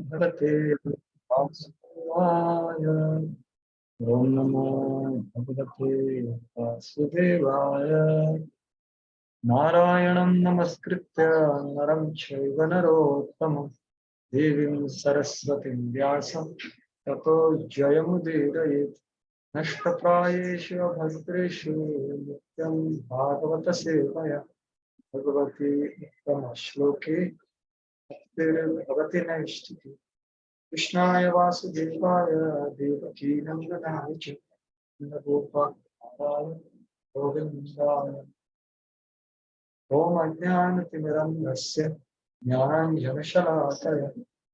Bhagavate Vasudevaya. Om Namo Bhagavate Vasudevaya. Narayanam Namaskritya Naram Chaiva Narottamam Devim Saraswatim Vyasam Tato Jayamudiraye. Nashtaprayeshu Bhadreshu Nityam Bhagavata Sevaya Bhagavati Uttama Shloke Bhagavati Naishtiti Krishnaya Vasudevaya Devaki Nandanaaya Cha Gopa Govindaya Om Ajnanatimiram Rasya Jnananjanashalakaya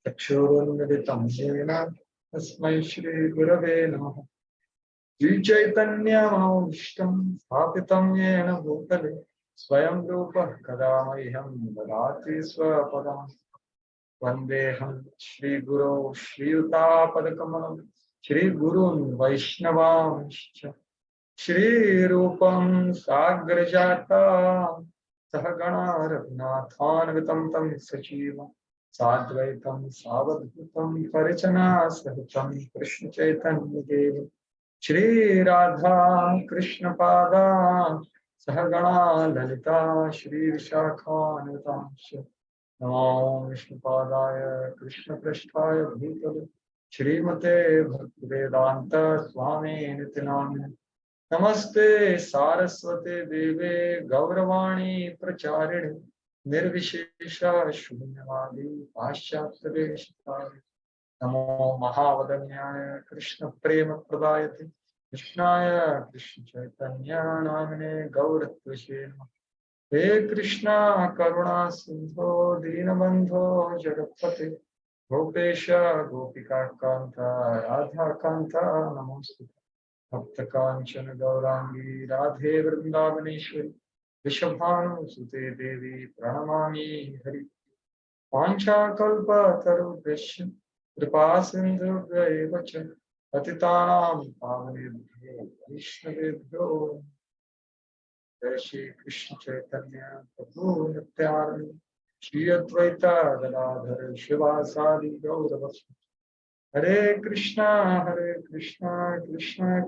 Chakshurunmilitam Yena Tasmai Shri Gurave Namaha Shri Chaitanya Mahavishtam Sthapitam Yena Bhutale Swayam Rupa Kadamahyam Dadati Swapadam Vandeham Shri Guru Shri Utapadakamam Shri Gurun Vaishnavamscha Shri Rupam Sagrajata Sahagana Raghunathan Vitam Tam Sachiva Sadvaitam Savadhutam Parichana Sahitam Krishna Chaitanya Deva Shri Radha Krishna Pada Sahagana Lalita Shri Vishakha Namo Vishnupadaya Krishna Prasthaya Bhutale Shrimate Bhaktivedanta Swami Nitinamine Namaste Saraswate Deve Gauravani Pracharine Nirvishesha Shunyavadi Paschatyadesh Namo Mahavadanyaya Krishna Prema Pradayate Krishnaya Krishna Chaitanya Namine Gauratvashe He Krishna Karuna Sindho Dinabandho Jagatpate Gopesha Gopika Kanta Radha Kanta Namaste Bhakta Kanchana Gaurangi Radhe Vrindavaneshwari Vishabhanu Sute Devi Pranamami Hari Pancha Kalpa Tarubhesha Kripa Sindhu Vacha Patitanam Pavanebhyo Vishnavebhyo Jai Shri Krishna Chaitanya Prabhu Nityananda Shri Advaita Gadadhar Shivasadi Gauravasya Hare Krishna Krishna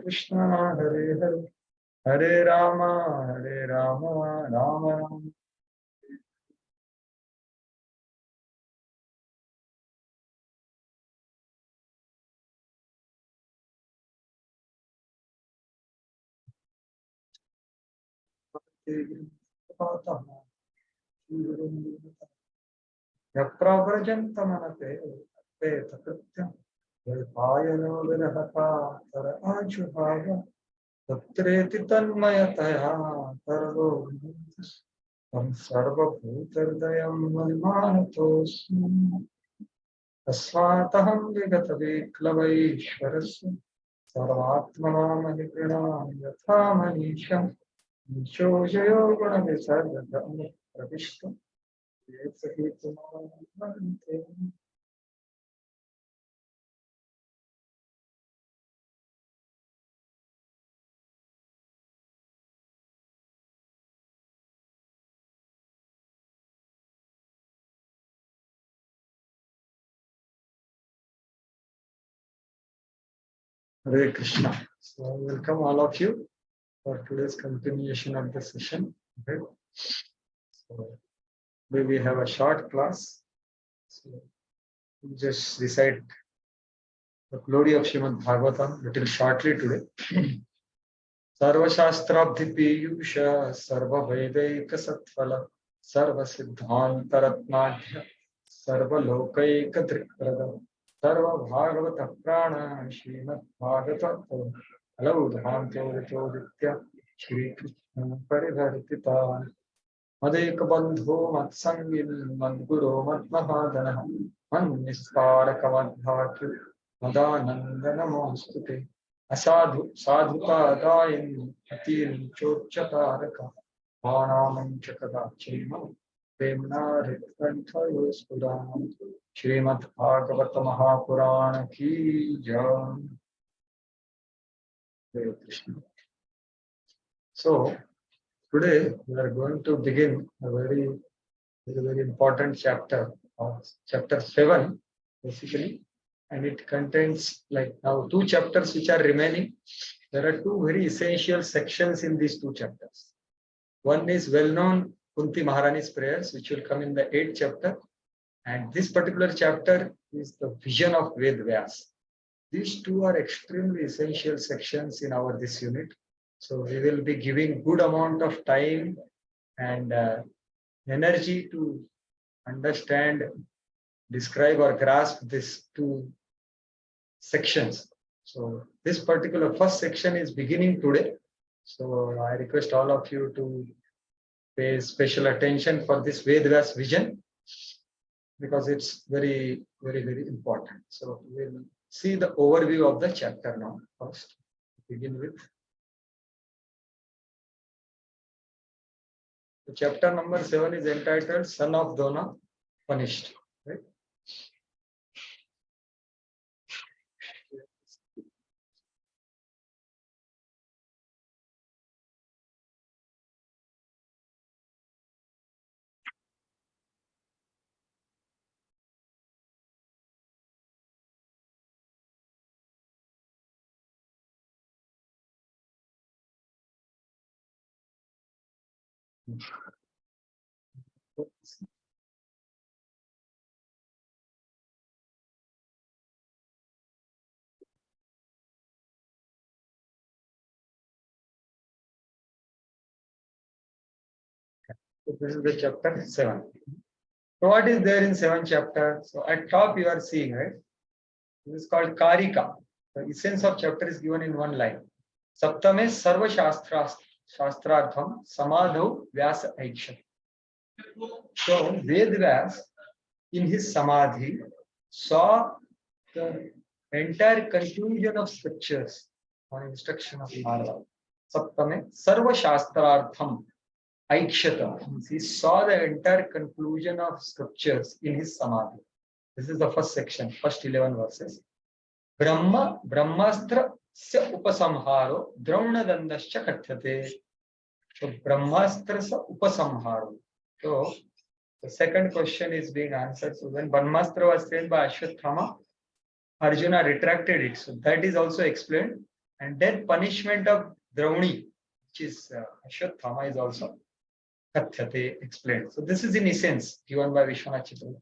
Krishna Hare Hare Hare Rama Rama Rama. Yaprabrajantamanate Petapritya Payano Virahata Tara Ajubhava Tatreti Tanmayataya Tarvo Tam Sarva Bhutardayam Manimanatosmi Asvataham Vigata Viklavaishwarasya Sarvatmanam Adiprinam Yatha Manisham Nisho Jayo Gunavisargadam Pravishtam Hare Krishna. So welcome all of you for today's continuation of the session. Okay. So we have a short class. So we just recite the glory of Srimad Bhagavatam little shortly today. Sarva Shastrabdhi Piyusha Sarva Vedaika Satphala Sarva Siddhanta Ratnadhya Sarva Lokaika Drikprada Sarva Bhagavata Prana Srimad Bhagavata Hello, Dhanto Vitoditya Shri Krishna Paridharitita Madeka Bandho Matsangin Madguru Madmahadana Mannistaraka Madhaki Madanandana Mostute Asadhu Sadhuka Dayin Atil Chochataraka Manamam Chakada Chima Premna Ritvanthayo Sudam Shrimad Bhagavata Mahapurana Ki Jai. Hare Krishna. So today we are going to begin a very important chapter, chapter 7 basically, and it contains like now 2 chapters which are remaining. There are 2 very essential sections in these 2 chapters. One is well-known Kunti Maharani's prayers, which will come in the 8th chapter. And this particular chapter is the vision of Ved Vyas. These 2 are extremely essential sections in our this unit. So we will be giving good amount of time and energy to understand, describe or grasp these 2 sections. So this particular first section is beginning today. So I request all of you to pay special attention for this Ved Vyas vision, because it's very, very, very important. So we'll see the overview of the chapter now. First, begin with. The chapter number 7 is entitled Son of Dona Punished. Right? So this is the chapter 7. So what is there in 7th chapter? So at top you are seeing, right? This is called Karika. The essence of chapter is given in one line. Saptame Sarva Shastrartham Samadhu Vyasa Aiksha. So Ved Vyas in his Samadhi saw the entire conclusion of scriptures on instruction of Bhagavad. Saptame Sarva Shastrartham Aikshata. He saw the entire conclusion of scriptures in his Samadhi. This is the first section, first 11 verses. Brahmastra se upasamharo draunadandascha kathyate. So Brahmastra se upasamharo. So the second question is being answered. So when Brahmastra was said by Ashwathama, Arjuna retracted it. So that is also explained. And then punishment of Drauni, which is Ashwathama, is also Kathyate explained. So this is in essence given by Vishwanath Chakravarti.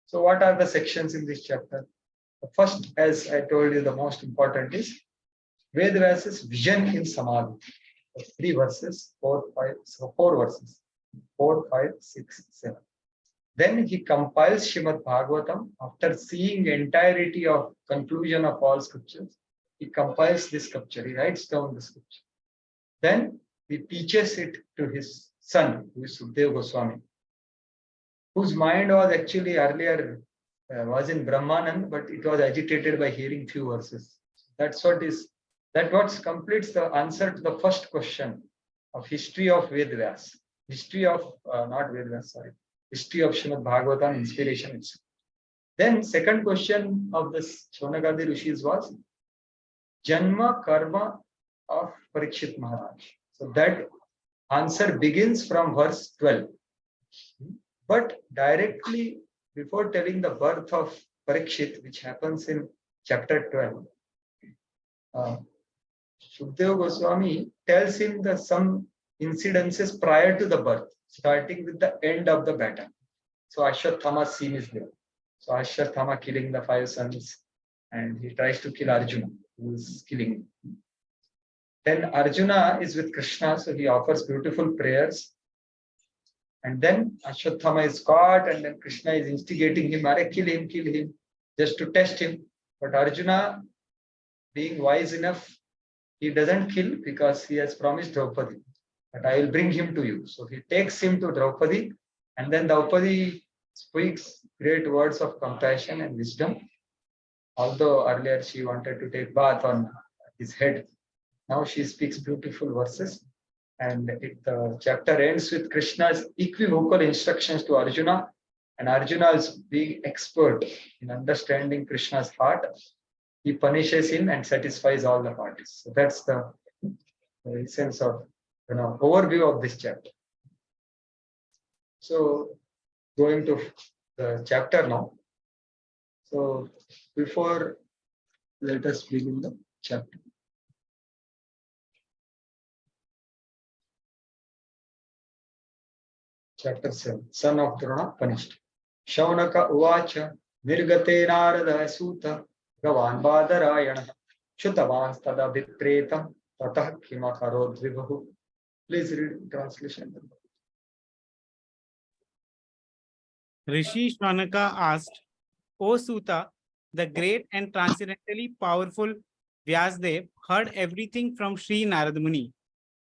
So what are the sections in this chapter? The first, as I told you, the most important is Ved Vyas's vision in Samadhi. 3 verses, 4 verses, 4, 5, 6, 7. Then he compiles Srimad Bhagavatam after seeing entirety of conclusion of all scriptures. He compiles this scripture. He writes down the scripture. Then he teaches it to his son, who is Sukadeva Goswami, whose mind was actually earlier was in Brahmanand, but it was agitated by hearing few verses. That's what completes the answer to the first question of history of Ved Vyas. History of not Ved Vyas, sorry. History of Srimad Bhagavatam, inspiration. Then second question of this Shonagadi Rishis was Janma Karma of Parikshit Maharaj. So that answer begins from verse 12. But directly before telling the birth of Parikshit, which happens in chapter 12, Sukadeva Goswami tells him some incidences prior to the birth, starting with the end of the battle. So Ashwathama's scene is there. So Ashwathama killing the 5 sons, and he tries to kill Arjuna, who is killing him. Then Arjuna is with Krishna, so he offers beautiful prayers. And then Ashwathama is caught, and then Krishna is instigating him, kill him, just to test him. But Arjuna, being wise enough, he doesn't kill because he has promised Draupadi that I will bring him to you. So he takes him to Draupadi, and then Draupadi speaks great words of compassion and wisdom. Although earlier she wanted to take bath on his head, now she speaks beautiful verses. And the chapter ends with Krishna's equivocal instructions to Arjuna. And Arjuna is being expert in understanding Krishna's heart. He punishes him and satisfies all the parties. So that's the essence of overview of this chapter. So going to the chapter now. So before, let us begin the chapter. Chapter 7, Son of Drona punished. Shaunaka uvacha nirgate narada suta gavan badarayana shutavan stada vipretam tatah kimakaro dvibahu. Please read translation. Rishi Shwanaka asked, O Suta, the great and transcendently powerful Vyasdev heard everything from Sri Narada Muni.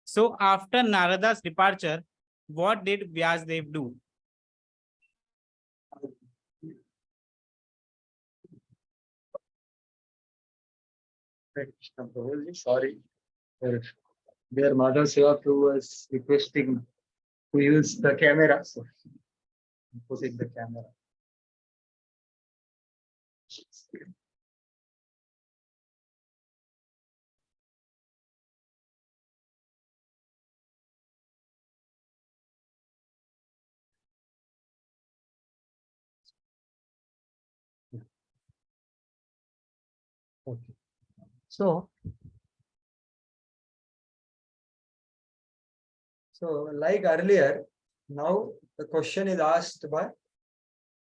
So after Narada's departure, what did Vyasdev do? Krishna Prabhu, sorry. Their mother Seva Prabhu was requesting to use the camera. So I'm putting the camera. Okay. So like earlier, now the question is asked by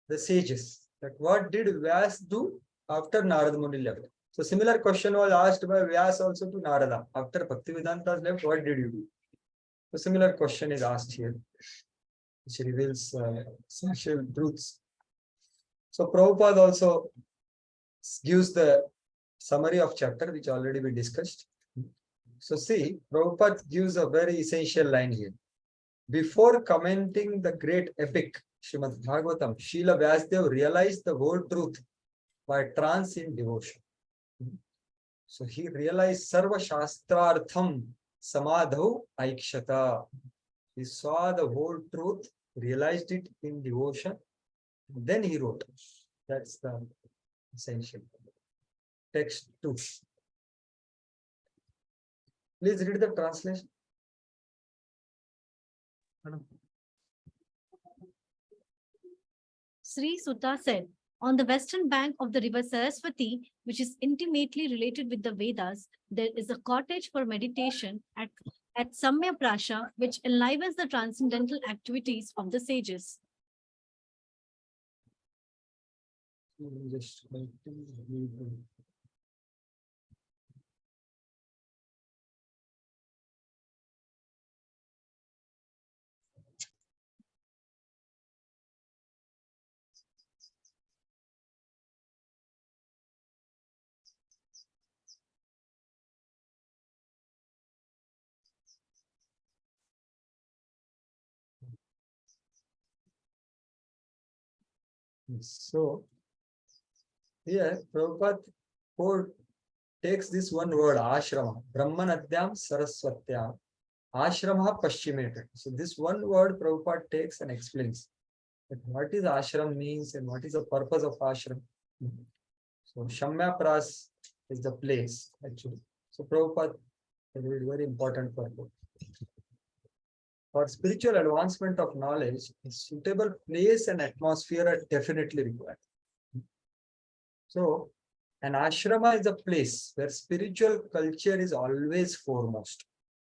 the sages that what did Vyas do after Narada Muni left? So similar question was asked by Vyas also to Narada. After Bhaktivedanta left, what did you do? So similar question is asked here, which reveals essential truths. So Prabhupada also gives the summary of chapter which already we discussed. So see, Prabhupada gives a very essential line here. Before commenting the great epic, Srimad Bhagavatam, Srila Vyasdev realized the whole truth by trance in devotion. So he realized Sarva Shastrartham Samadhau Aikshata. He saw the whole truth, realized it in devotion, then he wrote. That's the essential. Text 2. Please read the translation. Sri Sutta said, on the western bank of the river Saraswati, which is intimately related with the Vedas, there is a cottage for meditation at Samya Prasha, which enlivens the transcendental activities of the sages. So here Prabhupada takes this one word, ashrama, Brahmanadyam Saraswatyam, ashrama Paschimate. So this one word Prabhupada takes and explains that what is ashram means and what is the purpose of ashram. So Shamya Pras is the place actually. So Prabhupada is a very important purpose. For spiritual advancement of knowledge, a suitable place and atmosphere are definitely required. So, an ashrama is a place where spiritual culture is always foremost.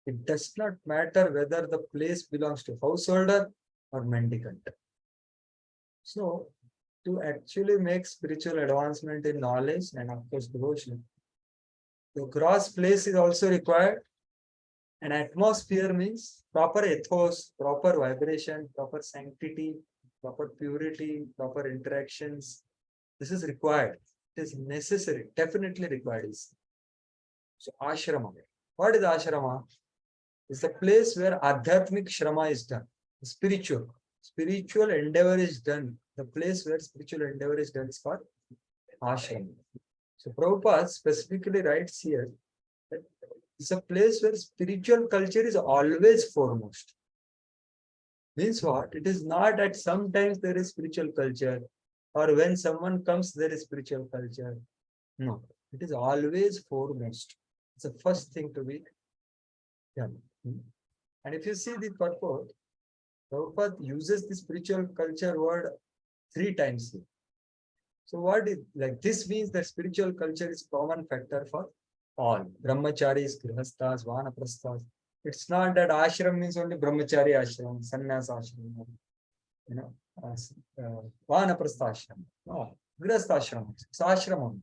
It does not matter whether the place belongs to householder or mendicant. So, to actually make spiritual advancement in knowledge and of course devotion, the gross place is also required. An atmosphere means proper ethos, proper vibration, proper sanctity, proper purity, proper interactions. This is required. It is necessary, definitely required. So ashrama. What is ashrama? It's a place where adhyatmic shrama is done. Spiritual endeavor is done. The place where spiritual endeavor is done is called ashrama. So Prabhupada specifically writes here that it's a place where spiritual culture is always foremost. Means what? It is not that sometimes there is spiritual culture or when someone comes there is spiritual culture. No, it is always foremost. It's the first thing to be done. And if you see the purport, Prabhupada uses the spiritual culture word 3 times here. So what is like this means that spiritual culture is common factor for all. Brahmacharis, grihasthas, vanaprasthas. It's not that ashram means only brahmachari ashram, sannyas ashram, you know, vanaprastha ashram. No, grihastha ashram. It's ashram only.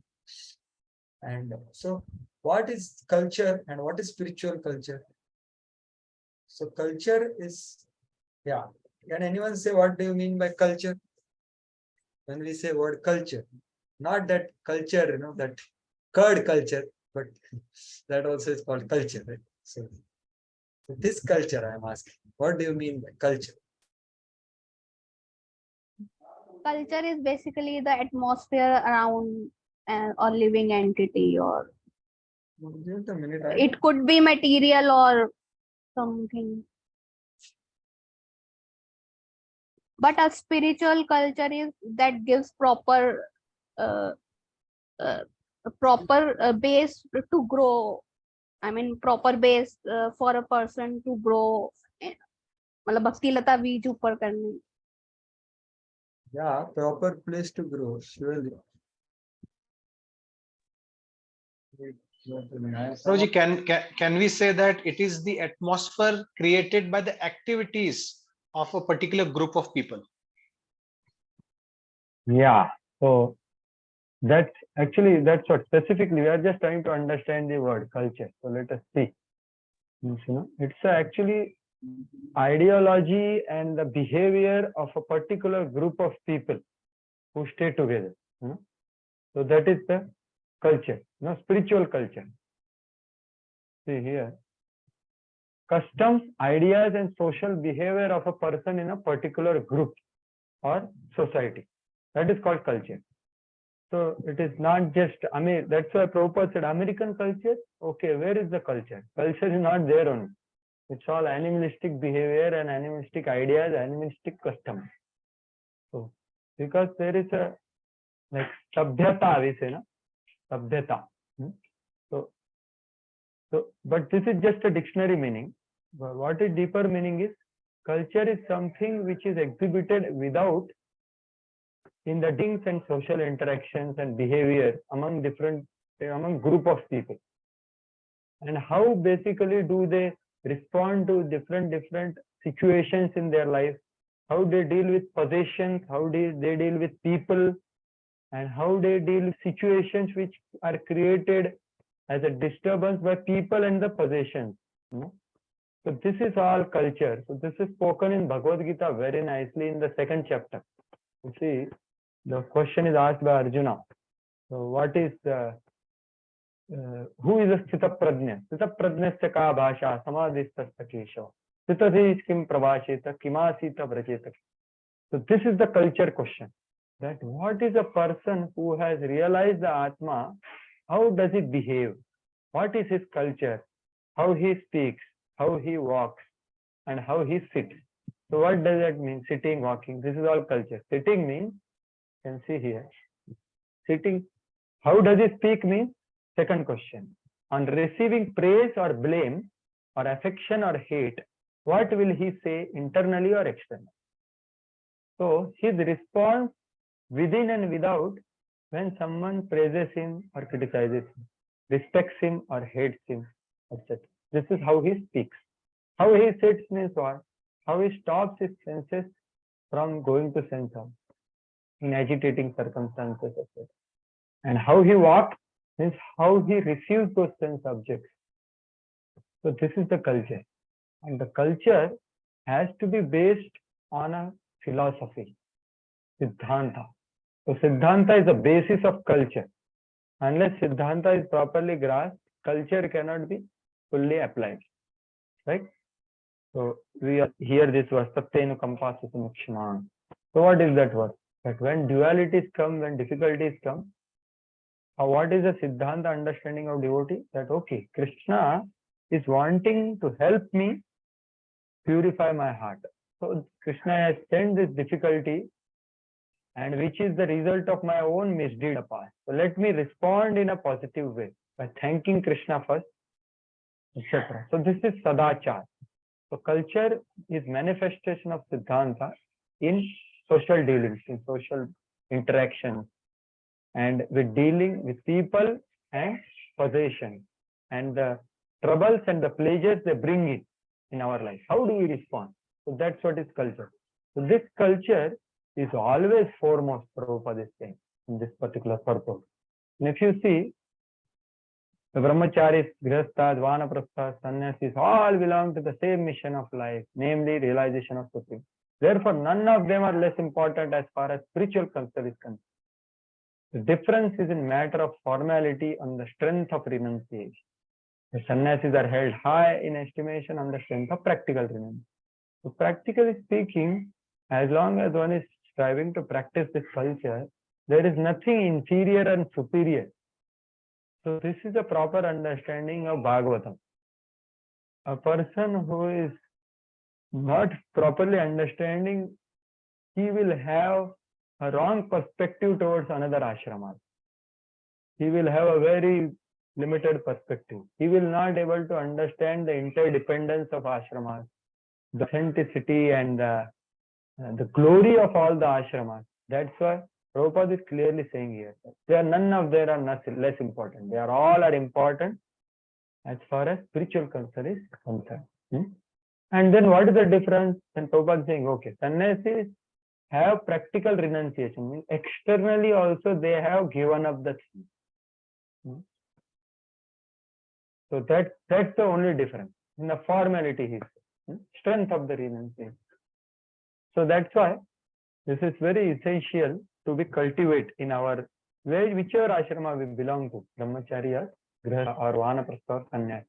And so what is culture and what is spiritual culture? So culture is, yeah. Can anyone say what do you mean by culture? When we say word culture, not that culture, you know, that curd culture, but that also is called culture, right? So this culture I am asking, what do you mean by culture? Culture is basically the atmosphere around a living entity, or Just a minute. it could be material or something. But a spiritual culture is that gives proper base to grow. I mean, proper base for a person to grow. मतलब भक्ति लता बीज ऊपर करने. Yeah, proper place to grow, surely. Prabhuji, can we say that it is the atmosphere created by the activities of a particular group of people? Yeah, so that's what specifically we are just trying to understand the word culture. So let us see. You know, it's actually ideology and the behavior of a particular group of people who stay together. You know? So that is the culture, you know, spiritual culture. See here, customs, ideas, and social behavior of a person in a particular group or society. That is called culture. So it is not just, I mean, that's why Prabhupada said American culture. Okay, where is the culture? Culture is not there only. It's all animalistic behavior and animalistic ideas, animalistic customs. So because there is a like sabhyata, we say, no? Sabhyata. So, but this is just a dictionary meaning. But what is deeper meaning is culture is something which is exhibited without in the dealings and social interactions and behavior among group of people. And how basically do they respond to different situations in their life, how they deal with possessions, how they deal with people, and how they deal with situations which are created as a disturbance by people and the possessions. You know? So this is all culture. So this is spoken in Bhagavad Gita very nicely in the 2nd chapter. You see, the question is asked by Arjuna. So what is who is a Sthita Prajna? Sthita Prajnasya ka bhasha samadhistasya keshav. Sthitadhish kim prabhasheta kimasita vrajeta. So this is the culture question. That what is a person who has realized the Atma? How does he behave? What is his culture? How he speaks? How he walks? And how he sits? So what does that mean? Sitting, walking. This is all culture. Sitting means, you can see here. Sitting. How does he speak means? 2nd question. On receiving praise or blame or affection or hate, what will he say internally or externally? So his response within and without when someone praises him or criticizes him, respects him or hates him, etc. This is how he speaks. How he sits means what? How he stops his senses from going to sense out in agitating circumstances, etc. And how he walks means how he receives those sense objects. So this is the culture. And the culture has to be based on a philosophy, Siddhanta. So Siddhanta is the basis of culture. Unless Siddhanta is properly grasped, culture cannot be fully applied. Right? So we hear this verse, Satyenu Kampasya Samikshman. So what is that verse? That when dualities come, when difficulties come, what is the Siddhanta understanding of devotee? That okay, Krishna is wanting to help me purify my heart. So Krishna has sent this difficulty, and which is the result of my own misdeed past. So let me respond in a positive way by thanking Krishna first, etc. So this is Sadachar. So culture is manifestation of Siddhanta in social dealings, in social interactions, and we're dealing with people and possession and the troubles and the pleasures they bring in our life. How do we respond? So that's what is culture. So this culture is always foremost, Prabhupada is saying, in this particular purpose. And if you see, the brahmacharis, grihasthas, vanaprasthas, sannyasis all belong to the same mission of life, namely realization of Supreme. Therefore, none of them are less important as far as spiritual culture is concerned. The difference is in matter of formality on the strength of renunciation. The sannyasis are held high in estimation on the strength of practical renunciation. So practically speaking, as long as one is striving to practice this culture, there is nothing inferior and superior. So this is a proper understanding of Bhagavatam. A person who is not properly understanding, he will have a wrong perspective towards another ashrama. He will have a very limited perspective. He will not able to understand the interdependence of ashramas, the authenticity and the glory of all the ashramas. That's why Prabhupada is clearly saying here, none of them are less important. They are all are important as far as spiritual culture is concerned. And then what is the difference? Then Prabhupada is saying, okay, sannyasis have practical renunciation. Means externally also they have given up the thing. So that's the only difference. In the formality, he says, strength of the renunciation. So that's why this is very essential to be cultivated in our whichever ashrama we belong to, brahmacharya, grihastha or vanaprastha or sannyas.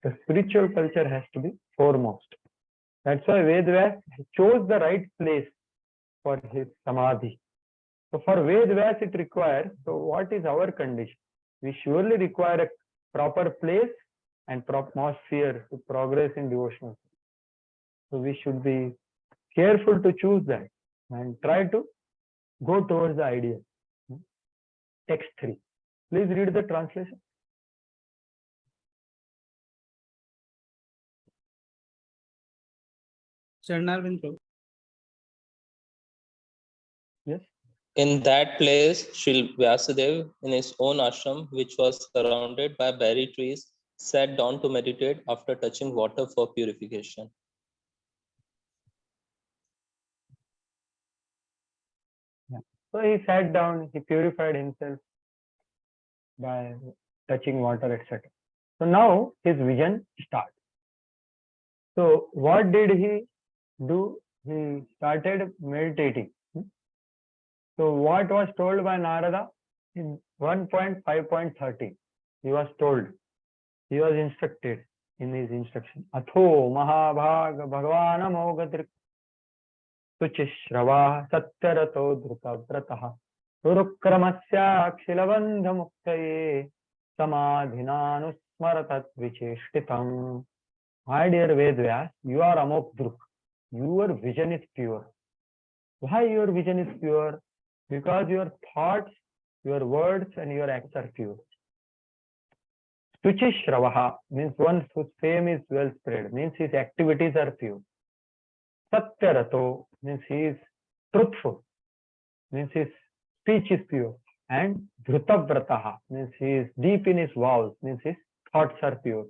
The spiritual culture has to be foremost. That's why Vedvyas chose the right place for his samadhi. So for Vedvyas it requires, so what is our condition? We surely require a proper place and proper atmosphere to progress in devotional. So we should be careful to choose that and try to go towards the ideal. Text 3. Please read the translation. Sharnarvind. Yes. In that place, Sri Vyasadeva, in his own ashram, which was surrounded by berry trees, sat down to meditate after touching water for purification. Yeah. So he sat down, he purified himself by touching water, etc. So now his vision starts. So what did he do? He started meditating. So what was told by Narada in 1.5.30? He was told, he was instructed in his instruction. Atho mahabhag bhagavana mogadrik suchishrava satyarato dhruta vrataha urukramasya akshilabandha muktaye samadhinanu smaratat vicheshtitam. My dear Vedvyas, you are amok-druk. Your vision is pure. Why your vision is pure? Because your thoughts, your words and your acts are pure. Stuchishravaha means one whose fame is well spread, means his activities are pure. Satyarato means he is truthful, means his speech is pure. And Dhrutavrataha means he is deep in his vows, means his thoughts are pure.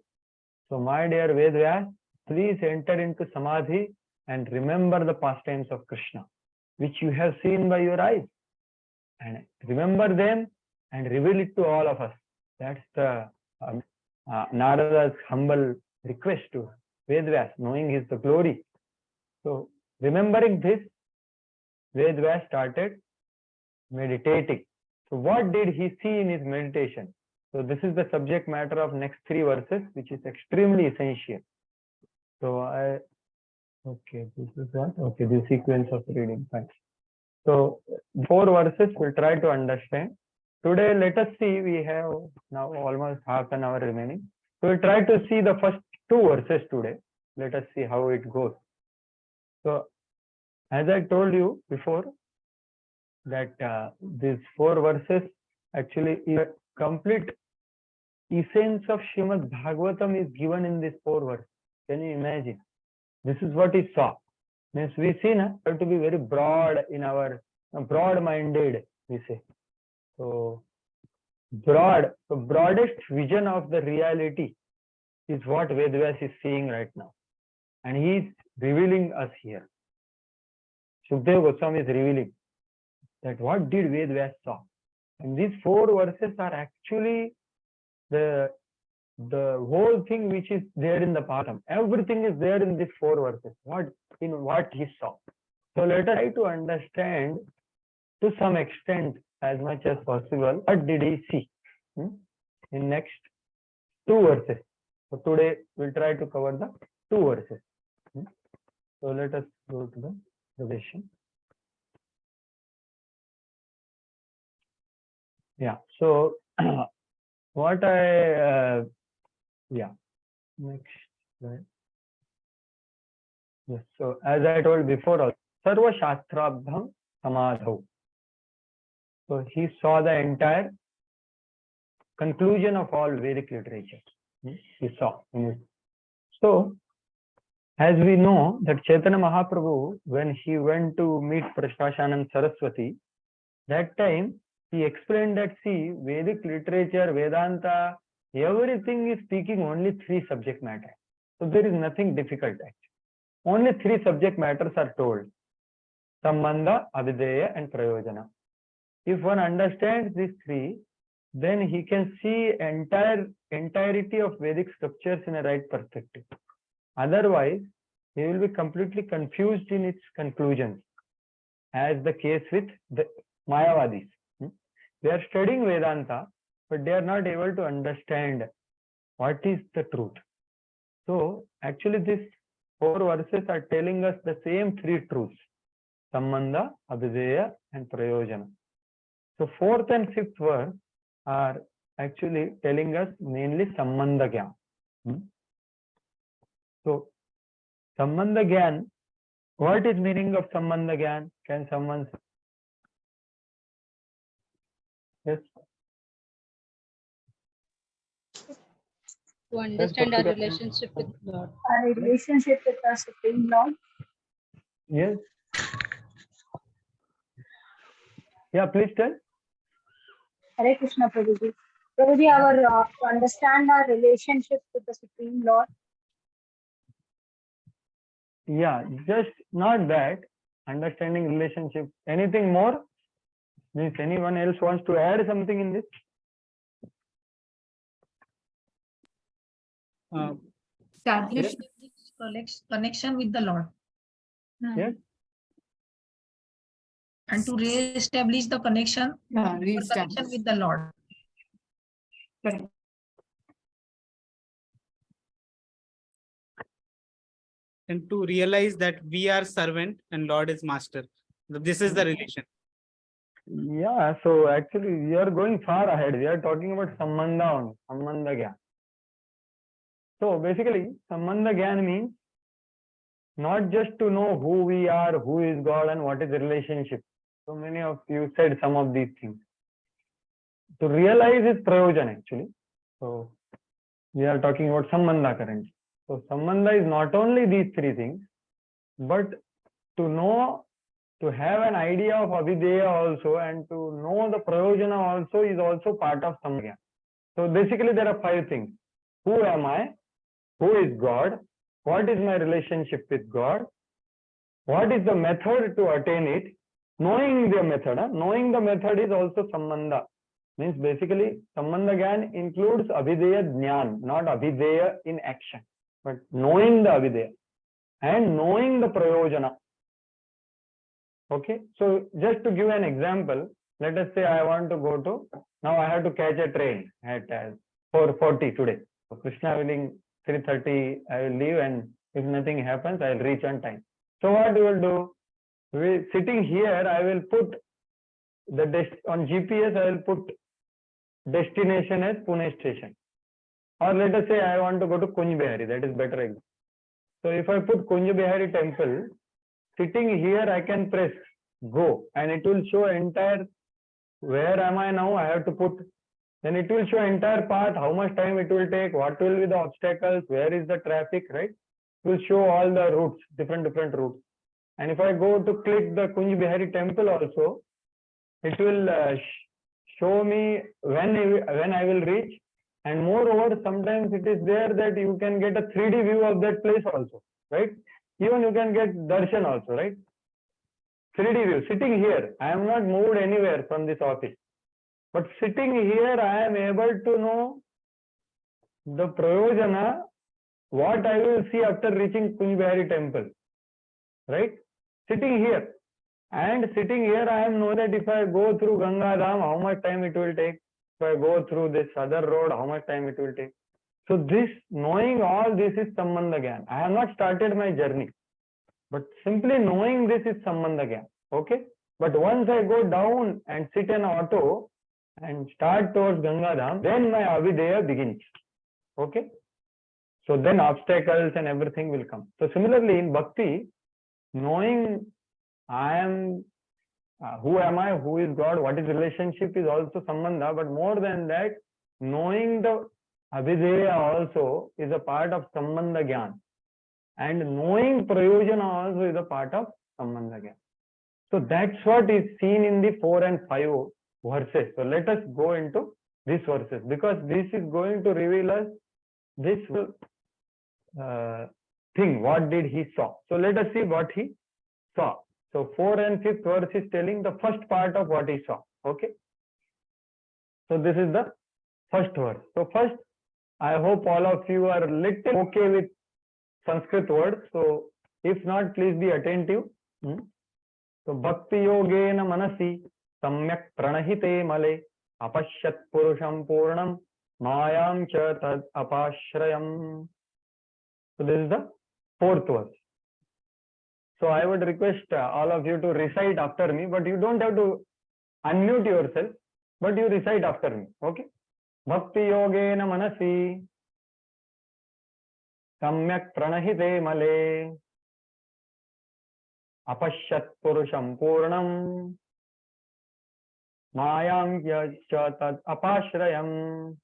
So my dear Vedvyas, please enter into Samadhi and remember the pastimes of Krishna, which you have seen by your eyes. And remember them and reveal it to all of us. That's the Narada's humble request to Vedvyas, knowing his the glory. So remembering this, Vedvyas started meditating. So what did he see in his meditation? So this is the subject matter of next 3 verses, which is extremely essential. So okay, this is what? Okay, the sequence of reading. Thanks. So 4 verses we'll try to understand. Today, let us see, we have now almost half an hour remaining. So we'll try to see the first 2 verses today. Let us see how it goes. So as I told you before, that these 4 verses actually is a complete essence of Srimad Bhagavatam is given in these 4 verses. Can you imagine? This is what he saw. Means we see have to be very broad in our broad-minded, we say. So the broadest vision of the reality is what Vedvyas is seeing right now. And he is revealing us here. Sukadeva Goswami is revealing that what did Vedvyas saw. And these 4 verses are actually the whole thing which is there in the Bhagavatam. Everything is there in these 4 verses. What he saw. So let us try to understand to some extent, as much as possible, what did he see in next 2 verses. So today we'll try to cover the 2 verses. So let us go to the relation. Yeah. So what I next slide. Yes. So as I told before, Sarva Shastrabdham Samadho. So he saw the entire conclusion of all Vedic literature. He saw. So as we know that Chaitanya Mahaprabhu, when he went to meet Prashashanand Saraswati, that time he explained that, see, Vedic literature, Vedanta, everything is speaking only 3 subject matter. So there is nothing difficult actually. Only 3 subject matters are told. Sambandha, Abhideya and Prayojana. If one understands these 3, then he can see entirety of Vedic scriptures in a right perspective. Otherwise, he will be completely confused in its conclusions, as the case with the Mayavadis. They are studying Vedanta, but they are not able to understand what is the truth. So actually these 4 verses are telling us the same 3 truths: Sambandha, Abhideya and Prayojana. So 4th and 5th verse are actually telling us mainly Sambandha Gyan. So Sambandha Gyan, what is meaning of Sambandha Gyan? Can someone say? Yes. To understand our Yes, relationship with God. Our relationship with the Supreme Lord. Yes. Yeah, please tell. Hare Krishna Prabhuji. Prabhuji, to understand our relationship with the Supreme Lord. Yeah, just not that. Understanding relationship. Anything more? If anyone else wants to add something in this? Establish connection with the Lord. Yes. And to re-establish the connection with the Lord. Correct. And to realize that we are servant and Lord is master. This is the relation. Yeah, so actually we are going far ahead. We are talking about Sambandha only, Sambandha Gyan. So basically, Sambandha Gyan means not just to know who we are, who is God and what is the relationship. So many of you said some of these things. To realize is Prayojana actually. So we are talking about Sambandha currently. So Sambandha is not only these 3 things, but to know, to have an idea of Abhideya also, and to know the Prayojana also is also part of Sambandha. So basically there are 5 things. Who am I? Who is God? What is my relationship with God? What is the method to attain it? Knowing the method. Knowing the method is also Sambandha. Means basically Sambandha Gyan includes Abhideya Jnana, not Abhideya in action, but knowing the Abhideya and knowing the Prayojana. Okay, so just to give an example, let us say I want to go to, now I have to catch a train at 4:40 today. So Krishna willing, 3:30 I will leave, and if nothing happens, I will reach on time. So what we will do? Sitting here, I will put on GPS, I will put destination as Pune station. Or let us say I want to go to Kunj Bihari, that is better example. So if I put Kunj Bihari temple, sitting here I can press go and it will show entire, where am I now, I have to put, then it will show entire path, how much time it will take, what will be the obstacles, where is the traffic, right? It will show all the routes, different routes. And if I go to click the Kunj Bihari temple also, it will show me when I will reach. And moreover, sometimes it is there that you can get a 3D view of that place also, right? Even you can get darshan also, right? 3D view, sitting here. I am not moved anywhere from this office. But sitting here, I am able to know the prayojana, what I will see after reaching Kunjbihari temple, right? Sitting here. And sitting here, I am know that if I go through Ganga Dham, how much time it will take. If I go through this other road, how much time it will take. So this, knowing all this is Sambandha Gyan. I have not started my journey. But simply knowing this is Sambandha Gyan. Okay? But once I go down and sit in auto and start towards Ganga Dham, then my Avideya begins. Okay? So then obstacles and everything will come. So similarly in Bhakti, knowing I am, who am I, who is God, what is relationship is also Sambandha, but more than that, knowing the Avideya also is a part of Sambandha Gyan. And knowing Prayojana also is a part of Sambandha Gyan. So that's what is seen in the 4 and 5 verses. So let us go into these verses, because this is going to reveal us this thing, what did he saw. So let us see what he saw. So 4 and 5th verse is telling the first part of what he saw. Okay. So this is the first verse. So first, I hope all of you are little okay with Sanskrit words. So if not, please be attentive. So Bhakti Yogena Manasi Samyak Pranahite Male Apashyat Purusham Purnam Mayam Cha Tad Apashrayam. So this is the 4th verse. So I would request all of you to recite after me, but you don't have to unmute yourself, but you recite after me. Okay? Bhakti Yogena Manasi Samyak Pranahite Male Apashyat Purusham Purnam Mayam Cha Tad Apashrayam.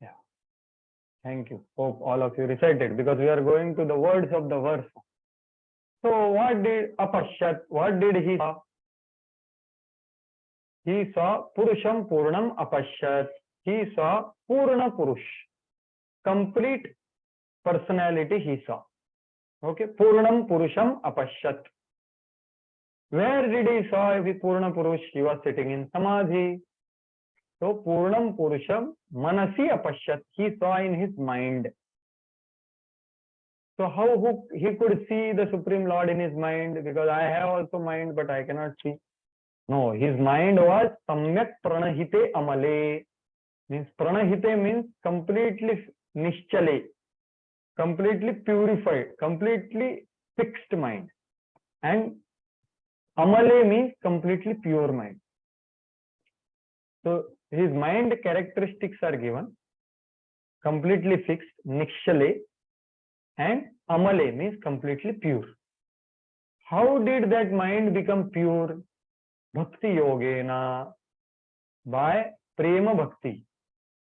Yeah. Thank you. Hope all of you recited, because we are going to the words of the verse. So what did Apashyat, what did he saw? He saw Purusham Purnam Apashyat. He saw Purna Purush. Complete personality he saw. Okay. Purnam Purusham Apashyat. Where did he saw Purna Purush? He was sitting in Samadhi. So Purnam Purusham Manasi Apashyat. He saw in his mind. So how he could see the Supreme Lord in his mind? Because I have also mind, but I cannot see. No, his mind was Samyak Pranahite Amale. Means Pranahite means completely Nishchale, completely purified, completely fixed mind. And Amale means completely pure mind. So his mind characteristics are given: completely fixed, Nishchale, and Amale means completely pure. How did that mind become pure? Bhakti Yogena, by Prema Bhakti.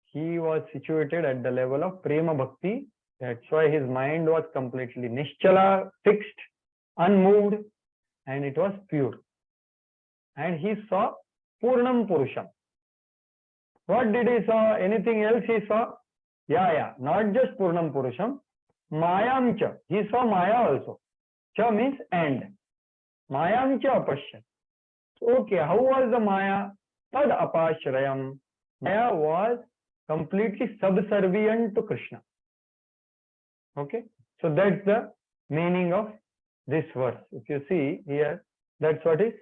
He was situated at the level of Prema Bhakti. That's why his mind was completely Nischala, fixed, unmoved, and it was pure. And he saw Purnam Purusham. What did he saw? Anything else he saw? Yeah, not just Purnam Purusham. Mayam Cha. He saw Maya also. Cha means and. Mayam Cha Apashyat. Okay, how was the Maya? Tad Apashrayam. Maya was completely subservient to Krishna. Okay, so that's the meaning of this verse. If you see here, that's what is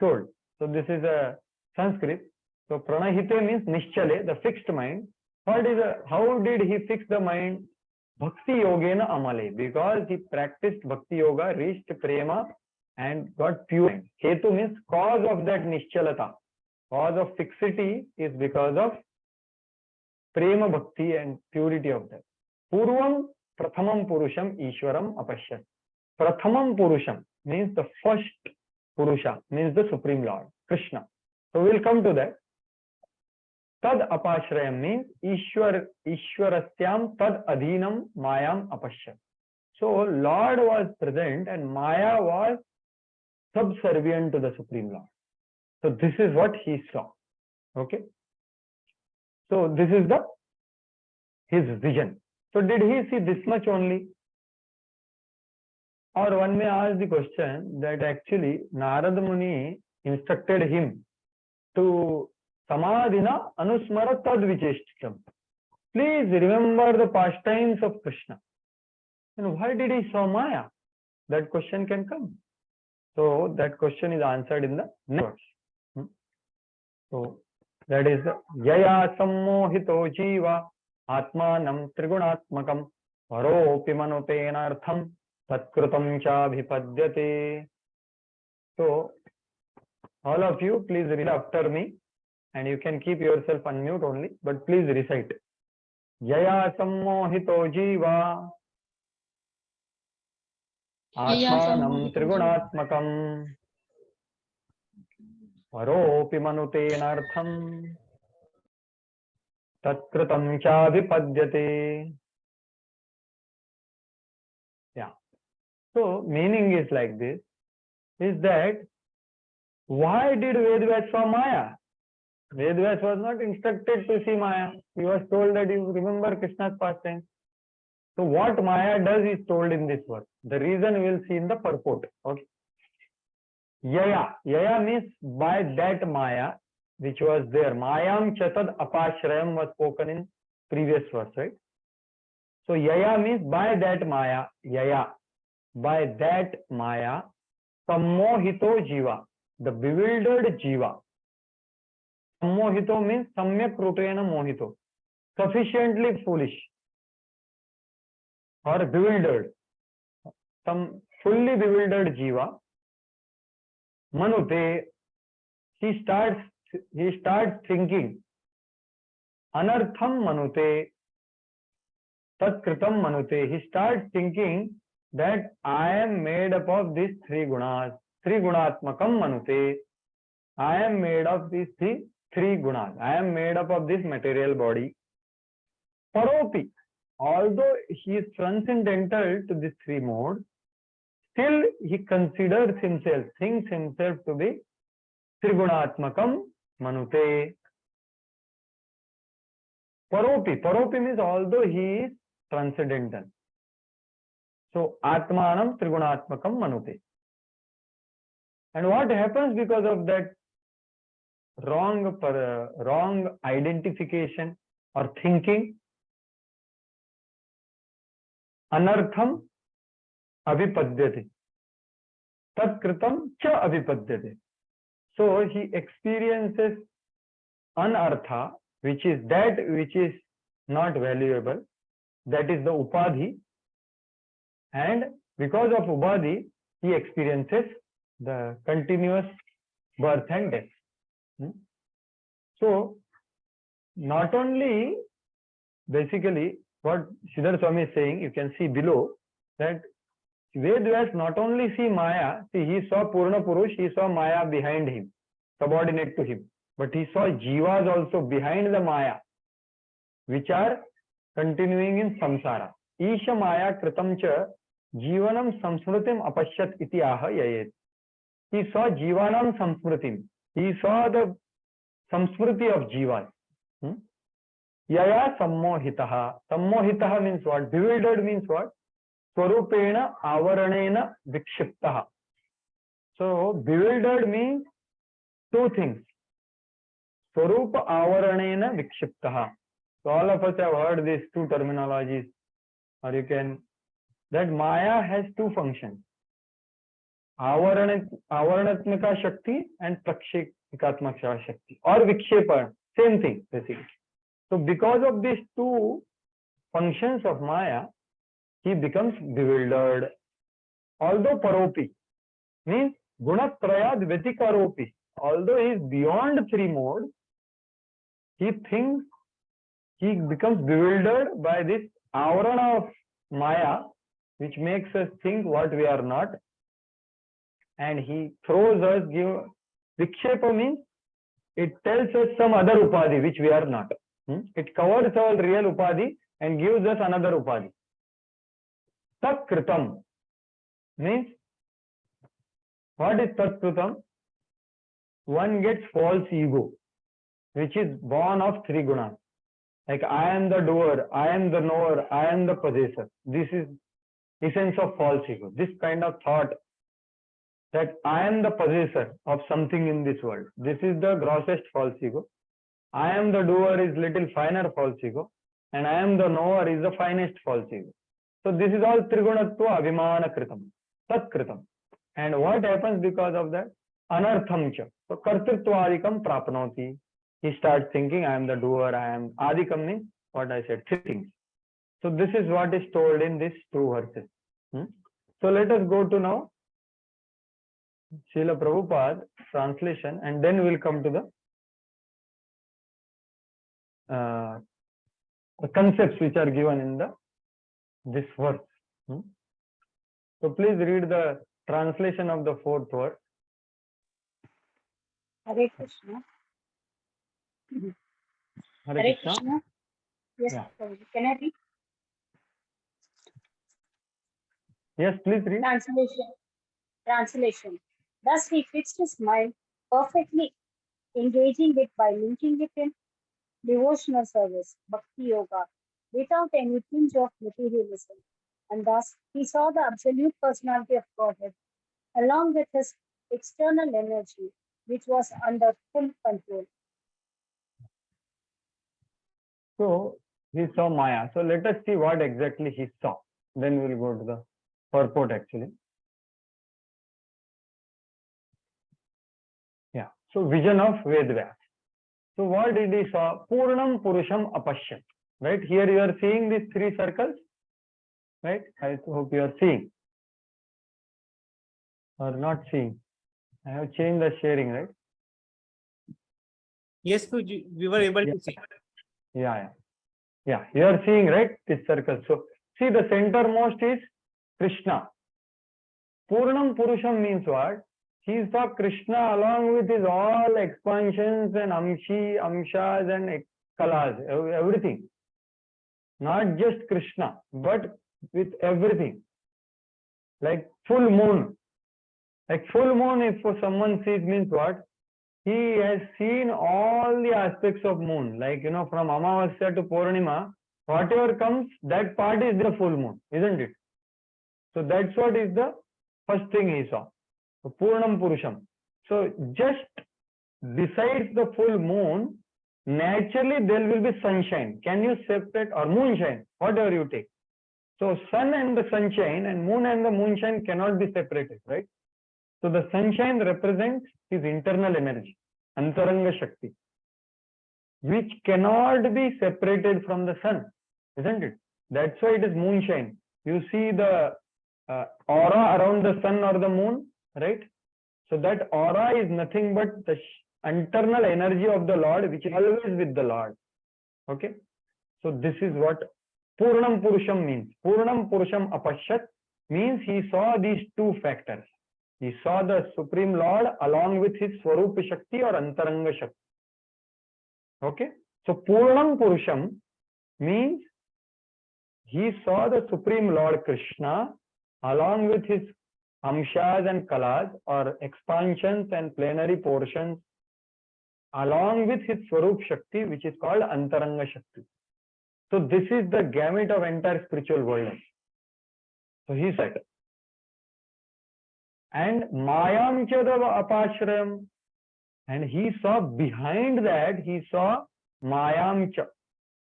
told. So this is a Sanskrit. So Pranahite means Nischale, the fixed mind. How did he fix the mind? Bhakti Yogena Amale. Because he practiced Bhakti Yoga, reached Prema, and got pure. Hetu means cause of that Nischalata. Cause of fixity is because of Prema Bhakti and purity of that. Purvam Prathamam Purusham Ishwaram Apashyat. Prathamam Purusham means the first Purusha, means the Supreme Lord, Krishna. So we'll come to that. Tad Apashrayam means Ishwarasyam Tad Adhinam Mayam Apashyat. So Lord was present and Maya was subservient to the Supreme Lord. So this is what he saw. Okay. So this is his vision. So did he see this much only? Or one may ask the question that actually Narada Muni instructed him to Samadhina Anusmara Tad Vicheshtitam. Please remember the pastimes of Krishna. And why did he saw Maya? That question can come. So that question is answered in the next verse. So that is Yaya Sammohito Jiva Atmanam Trigunatmakam Varopi Manotenartham Tatkrutam Chabhipadyate. So all of you please read after me, and you can keep yourself unmute only, but please recite. Yaya Sammohito Jiva Atmanam Trigunatmakam Varopi Manutenartham Tatkrutam Chabhipadyate. Yeah. So meaning is like this, is that why did Vedvyas saw Maya? Vedvyas was not instructed to see Maya. He was told that you remember Krishna's pastime. So what Maya does is told in this verse. The reason we will see in the purport. Okay. Yaya. Yaya means by that Maya which was there. Mayam Chatad Apashrayam was spoken in previous verse, right? So Yaya means by that Maya. Yaya. By that Maya. Sammohito Jiva. The bewildered Jiva. Sammohito means Samyak Rupena Mohito. Sufficiently foolish. Or bewildered. Some fully bewildered Jiva. Manute, he starts thinking. Anartham Manute, Tatkritam Manute. He starts thinking that I am made up of these three gunas. Three gunatmakam Manute. I am made of these three gunas. I am made up of this material body. Paropi. Although he is transcendental to these three modes, still he considers himself, thinks himself to be Trigunatmakam Manute. Paropi. Paropi means although he is transcendental. So Atmanam Trigunatmakam Manute. And what happens because of that wrong identification or thinking? Anartham Abhipadyate. Tatkritam cha Abhipadyate. So he experiences anartha, which is that which is not valuable. That is the upadhi. And because of upadhi, he experiences the continuous birth and death. So not only basically what Siddhartha Swami is saying, you can see below that Vedvyas not only see Maya, see he saw Purna Purush, he saw Maya behind him, subordinate to him, but he saw Jivas also behind the Maya, which are continuing in samsara. Isha Maya Kritam cha Jivanam Samsmritim Apashyat iti aha yayet. He saw Jivanam Samsmritim. He saw the Samsmriti of Jivas. Yaya Sammohitaha. Sammohitaha means what? Bewildered means what? Swarupena avaranena vikshiptaha. So bewildered means two things. Swarupa avaranena vikshiptaha. So all of us have heard these two terminologies. Or you can, that Maya has two functions. Avaranatmaka Shakti and Prakshikatmaka Shakti. Or Vikshepa. Same thing basically. So because of these two functions of Maya, he becomes bewildered. Although Paropi means Gunatrayad Vetikaropi. Although he is beyond three modes, he thinks, he becomes bewildered by this avarana of Maya, which makes us think what we are not. And he throws us, Vikshepa means it tells us some other upadhi which we are not. It covers our real upadhi and gives us another upadhi. Tatkritam means, what is Tatkritam? one gets false ego, which is born of three gunas. Like I am the doer, I am the knower, I am the possessor. This is essence of false ego. This kind of thought that I am the possessor of something in this world. This is the grossest false ego. I am the doer is little finer false ego, and I am the knower is the finest false ego. So this is all trigunatva abhimana kritam, tat kritam. And what happens because of that? Anartham cha. So kartrutvaadikam prapnoti. He starts thinking, I am the doer, I am adikam means what I said, three things. So this is what is told in these two verses. So let us go to now Srila Prabhupada translation, and then we'll come to the concepts which are given in this verse. So please read the translation of the fourth verse. Hare Krishna. Hare Krishna. Yes, Yeah. Prabhuji. Can I read? Yes, please read. Translation. Thus he fixed his mind, perfectly engaging it by linking it in devotional service, Bhakti Yoga, without any tinge of materialism. And thus he saw the absolute personality of Godhead, along with his external energy, which was under full control. So he saw Maya. So let us see what exactly he saw. Then we'll go to the purport actually. Yeah. So vision of Vedvyas. So what did he saw? Purnam Purusham Apashyat. Right? Here you are seeing these three circles. Right? I hope you are seeing. Or not seeing. I have changed the sharing, right? Yes, Guruji, we were able to see. Yeah. You are seeing, right? This circle. So see, the centermost is Krishna. Purnam Purusham means what? He saw Krishna along with his all expansions and amshas and kalas, everything. Not just Krishna, but with everything. Like full moon. Like full moon, if someone sees, means what? He has seen all the aspects of moon. Like, from Amavasya to Purnima, whatever comes, that part is the full moon, isn't it? So that's what is the first thing he saw. So Purnam Purusham. So just besides the full moon, naturally there will be sunshine. Can you separate, or moonshine, whatever you take. So sun and the sunshine and moon and the moonshine cannot be separated, right? So the sunshine represents his internal energy, Antaranga Shakti, which cannot be separated from the sun, isn't it? That's why it is moonshine. You see the aura around the sun or the moon, right? So that aura is nothing but the internal energy of the Lord, which is always with the Lord. Okay? So this is what Purnam Purusham means. Purnam Purusham Apashyat means he saw these two factors. He saw the Supreme Lord along with his Swarupa Shakti or Antaranga Shakti. Okay? So Purnam Purusham means he saw the Supreme Lord Krishna along with his amshas and kalas or expansions and plenary portions along with his Swarup Shakti, which is called Antaranga Shakti. So this is the gamut of entire spiritual world. So he said, and Mayam Chadava Apashrayam, and he saw behind that, he saw Mayam Cha.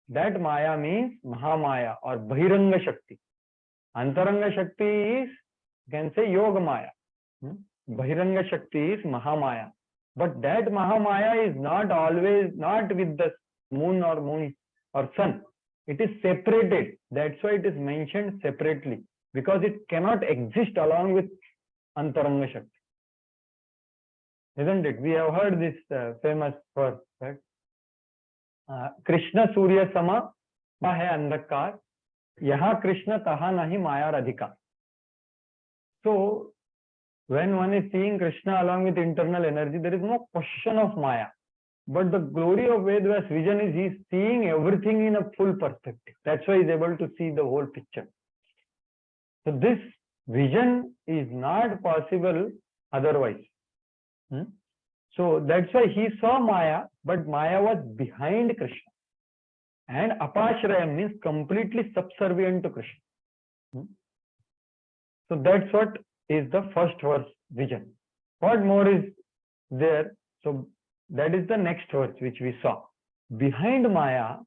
That Maya means Mahamaya or Bahiranga Shakti. Antaranga Shakti is, you can say, Yoga Maya. Bahiranga Shakti is Mahamaya. But that Mahamaya is not always, not with the moon or sun. It is separated. That's why it is mentioned separately, because it cannot exist along with Antaranga Shakti. Isn't it? We have heard this famous verse, right? Krishna Surya Sama Mahe Andhakar Yaha Krishna Taha Nahi Maya Radhika. So when one is seeing Krishna along with internal energy, there is no question of Maya. But the glory of Vedvyas vision is he is seeing everything in a full perspective. That's why he is able to see the whole picture. So this vision is not possible otherwise. So that's why he saw Maya, but Maya was behind Krishna. And apashraya means completely subservient to Krishna. So that's what is the first verse vision. What more is there? So that is the next verse which we saw. Behind Maya,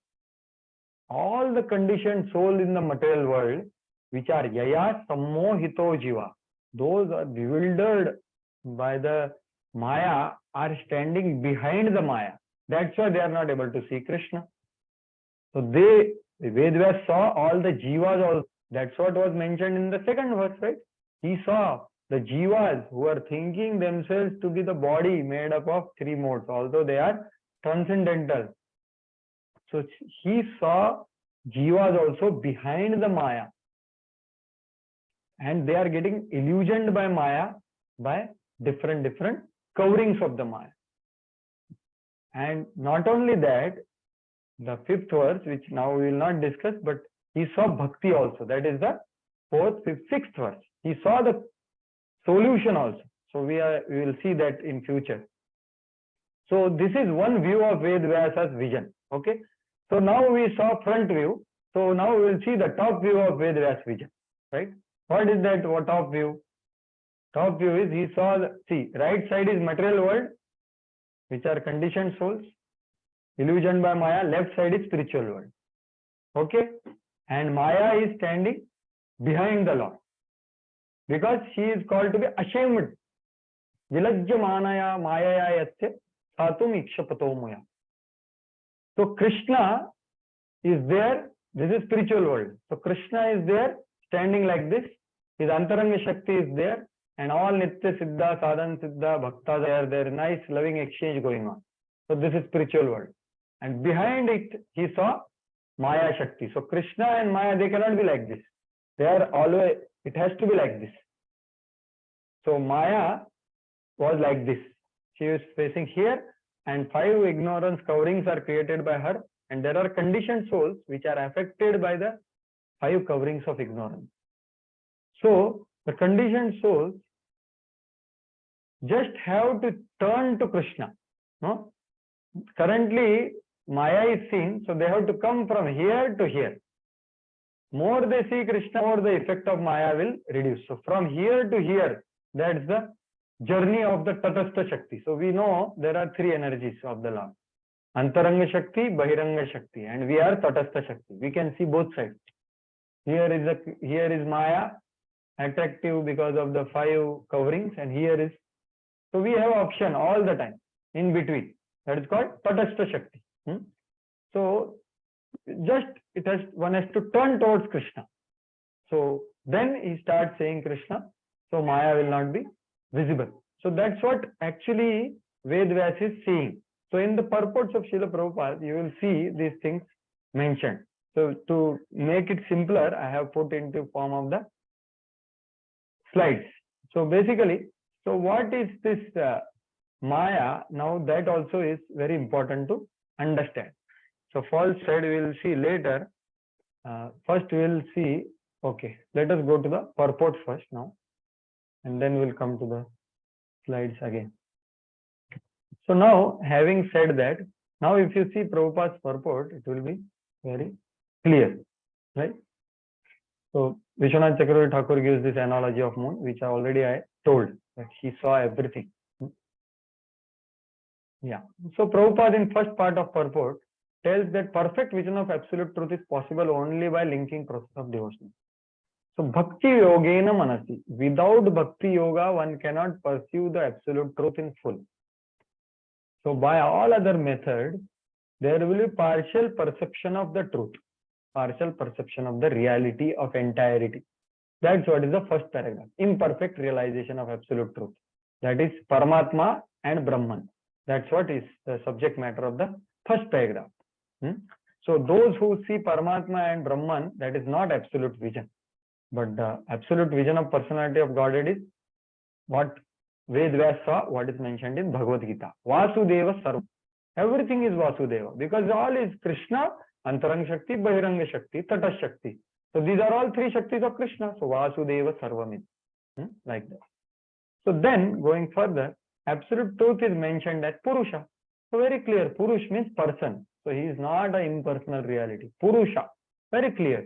all the conditioned soul in the material world, which are yaya sammohito jiva, those are bewildered by the Maya, are standing behind the Maya. That's why they are not able to see Krishna. So the Vedvyas saw all the jivas also. That's what was mentioned in the second verse, right? He saw the jivas who are thinking themselves to be the body made up of three modes, although they are transcendental. So he saw jivas also behind the Maya. And they are getting illusioned by Maya by different coverings of the Maya. And not only that, the fifth verse, which now we will not discuss, but he saw bhakti also. That is the fourth, fifth, sixth verse. He saw the solution also. So we will see that in future. So this is one view of Vedvyasa's vision. Okay. So now we saw front view. So now we will see the top view of Vedvyasa's vision. Right. What is that? What top view? Top view is he saw, see, right side is material world, which are conditioned souls, illusioned by Maya. Left side is spiritual world. Okay. And Maya is standing behind the Lord. Because she is called to be ashamed. Vilajya manaya mayaya yatse satum ikshapato muya. So Krishna is there. This is spiritual world. So Krishna is there standing like this. His antaranga shakti is there. And all nitya siddha, sadhan siddha, bhaktas are there. Nice loving exchange going on. So this is spiritual world. And behind it, he saw Maya Shakti. So Krishna and Maya, they cannot be like this. They are always, it has to be like this. So Maya was like this. She is facing here, and 5 ignorance coverings are created by her. And there are conditioned souls which are affected by the 5 coverings of ignorance. So the conditioned souls just have to turn to Krishna. No? Currently, Maya is seen, so they have to come from here to here. More they see Krishna, more the effect of Maya will reduce. So from here to here, that's the journey of the Tatastha Shakti. So we know there are 3 energies of the Lord. Antaranga Shakti, Bahiranga Shakti, and we are Tatastha Shakti. We can see both sides. Here is Maya, attractive because of the 5 coverings, and here is, so we have option all the time in between. That is called Tatastha Shakti. So just one has to turn towards Krishna. So then he starts saying Krishna. So Maya will not be visible. So that's what actually Vedvyas is seeing. So in the purports of Srila Prabhupada, you will see these things mentioned. So to make it simpler, I have put into form of the slides. So basically, so what is this Maya? Now that also is very important to understand. So false side we will see later. First we will see, okay, let us go to the purport first now, and then we'll come to the slides again. So now, having said that, now if you see Prabhupada's purport, it will be very clear, right? So Vishwanath Chakravarti Thakur gives this analogy of moon, which I told that he saw everything. Yeah. So Prabhupada in first part of purport tells that perfect vision of absolute truth is possible only by linking process of devotion. So Bhakti Yogena Manasi. Without Bhakti Yoga, one cannot pursue the absolute truth in full. So by all other methods, there will be partial perception of the truth, partial perception of the reality of entirety. That's what is the first paragraph. Imperfect realization of absolute truth. That is Paramatma and Brahman. That's what is the subject matter of the first paragraph. So those who see Paramatma and Brahman, that is not absolute vision. But the absolute vision of personality of Godhead is what Vedvyas saw, what is mentioned in Bhagavad Gita. Vasudeva Sarva. Everything is Vasudeva because all is Krishna, Antaranga Shakti, Bahiranga Shakti, Tata Shakti. So these are all 3 Shaktis of Krishna. So Vasudeva Sarvamid. Like that. So then going further, absolute truth is mentioned as Purusha. So very clear, Purush means person. So he is not an impersonal reality. Purusha, very clear,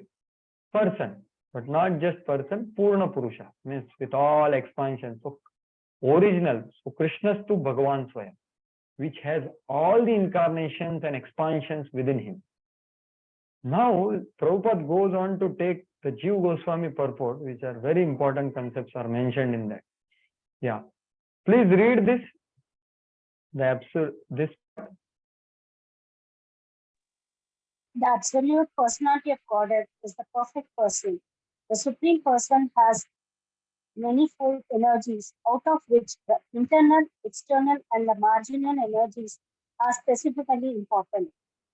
person, but not just person, Purna Purusha, means with all expansion. So original, so Krishna's to Bhagavan Swayam, which has all the incarnations and expansions within him. Now, Prabhupada goes on to take the Jiva Goswami purport, which are very important concepts are mentioned in that. Yeah. Please read this. The absolute personality of Godhead is the perfect person. The Supreme Person has manifold energies, out of which the internal, external, and the marginal energies are specifically important.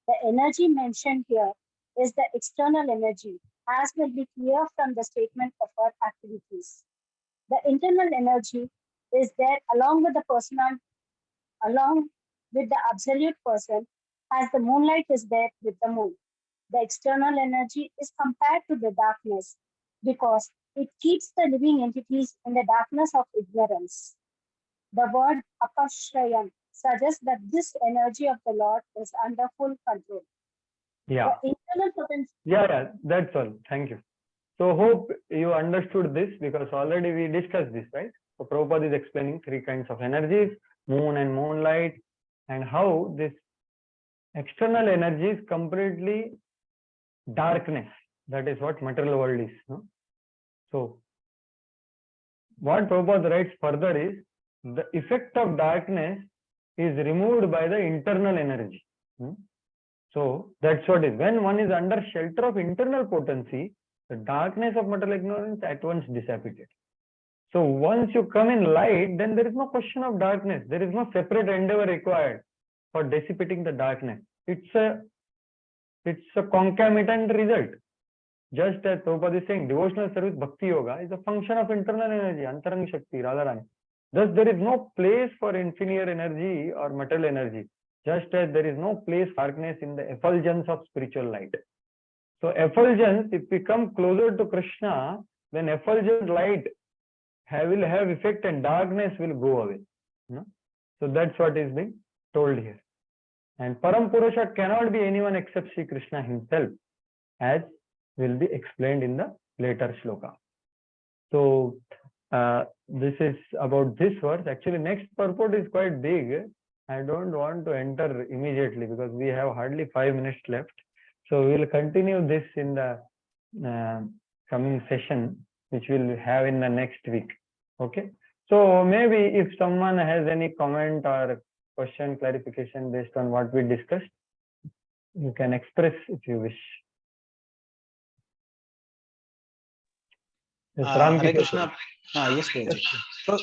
The energy mentioned here is the external energy, as will be clear from the statement of our activities. The internal energy is there along with the personal, along with the absolute person, as the moonlight is there with the moon. The external energy is compared to the darkness because it keeps the living entities in the darkness of ignorance. The word apashrayam suggests that this energy of the Lord is under full control. Yeah. The internal potential. Yeah, that's all. Thank you. So hope you understood this because already we discussed this, right? So Prabhupada is explaining three kinds of energies, moon and moonlight, and how this external energy is completely darkness. That is what material world is. No? So what Prabhupada writes further is the effect of darkness is removed by the internal energy. So that's what is. When one is under shelter of internal potency, the darkness of material ignorance at once dissipated. So once you come in light, then there is no question of darkness. There is no separate endeavor required for dissipating the darkness. It's a concomitant result. Just as Prabhupada is saying, devotional service Bhakti Yoga is a function of internal energy, Antarang Shakti, Radharani. Thus, there is no place for inferior energy or material energy, just as there is no place for darkness in the effulgence of spiritual light. So, effulgence, if we come closer to Krishna, then effulgent light will have effect and darkness will go away. No? So, that's what is being told here. And Param Purusha cannot be anyone except Sri Krishna himself, as will be explained in the later shloka. So this is about this verse. Actually, next purport is quite big. I don't want to enter immediately because we have hardly 5 minutes left. So we will continue this in the coming session, which we'll have in the next week. Okay. So maybe if someone has any comment or question, clarification based on what we discussed, you can express if you wish. Yes, Hare Krishna. Yes, Prabhuji. So,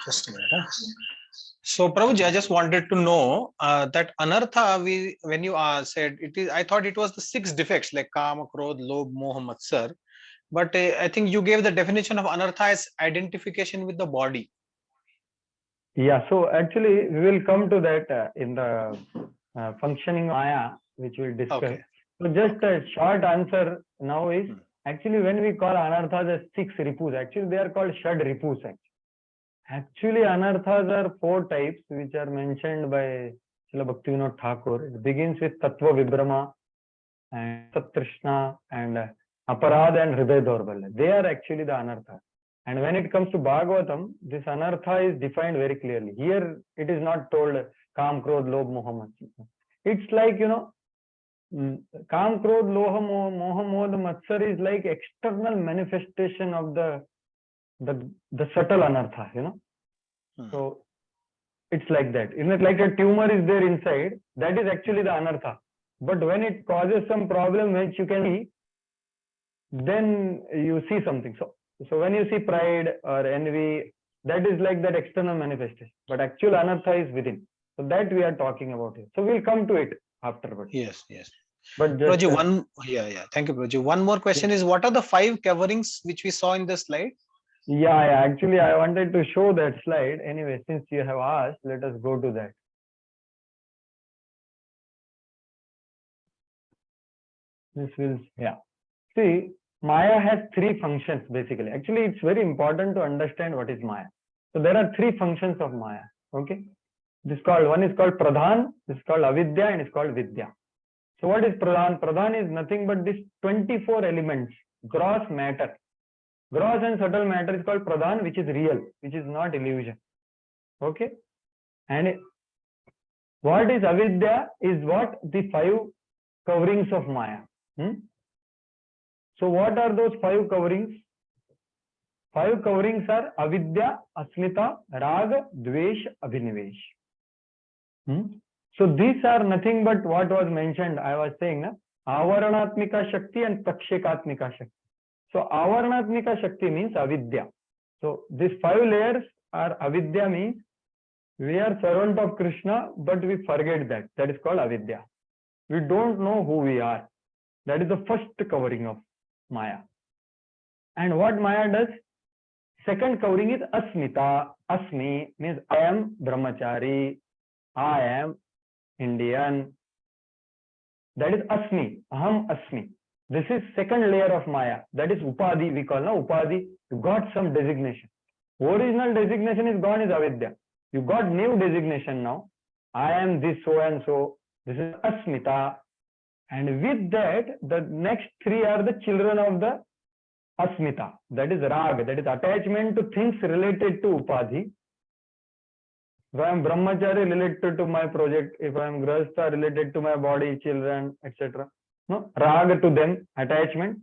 just a minute. So, Prabhuji, I just wanted to know that anartha, when you said it is, I thought it was the 6 defects like kama, krodh, lobh, moha, matsar. But I think you gave the definition of anartha as identification with the body. Yeah, so actually we will come to that in the functioning Maya, which we'll discuss. Okay. So just a short answer now is, actually when we call anarthas as 6 ripus, actually they are called shad ripus. Actually anarthas are 4 types which are mentioned by Srila Bhaktivedanta Thakur. It begins with Tattva Vibrama and Satrishna and Aparad and Hriday Dorbalya. They are actually the anarthas. And when it comes to Bhagavatam, this anartha is defined very clearly. Here it is not told Kam, Krodh, Lobh, Moha, it's like, you know, Kam, Krodh, Moha, Matsar is like external manifestation of the subtle anartha, you know. So it's like that. Isn't it like a tumor is there inside? That is actually the anartha. But when it causes some problem which you can see, then you see something. So when you see pride or envy, that is like that external manifestation. But actual anartha is within. So that we are talking about here. So we'll come to it afterwards. Yes. But just, Prabhuji, thank you, Prabhuji. One more question is, what are the 5 coverings which we saw in the slide? Yeah, actually I wanted to show that slide. Anyway, since you have asked, let us go to that. This will, see, Maya has 3 functions basically. Actually, it's very important to understand what is Maya. So there are three functions of Maya. Okay. One is called Pradhan, this is called Avidya, and it's called Vidya. So what is Pradhan? Pradhan is nothing but this 24 elements, gross matter. Gross and subtle matter is called Pradhan, which is real, which is not illusion. Okay. And what is Avidya is what? The 5 coverings of Maya. So what are those 5 coverings? 5 coverings are Avidya, Asmita, Raga, Dvesh, Abhinivesh. So these are nothing but what was mentioned. I was saying, Avaranatmika Shakti and Prakshekatmika Shakti. So Avaranatmika Shakti means Avidya. So these 5 layers are Avidya, means we are servant of Krishna, but we forget that. That is called Avidya. We don't know who we are. That is the first covering of Maya. And what Maya does? Second covering is Asmita. Asmi means I am Brahmachari. I am Indian. That is Asmi. Aham Asmi. This is second layer of Maya. That is Upadhi. We call now Upadhi. You got some designation. Original designation is gone, is Avidya. You got new designation now. I am this so and so. This is Asmita. And with that, the next 3 are the children of the Asmita. That is Rag. That is attachment to things related to Upadhi. If I am Brahmachari, related to my project. If I am Grahastha, related to my body, children, etc. No, Raga to them, attachment.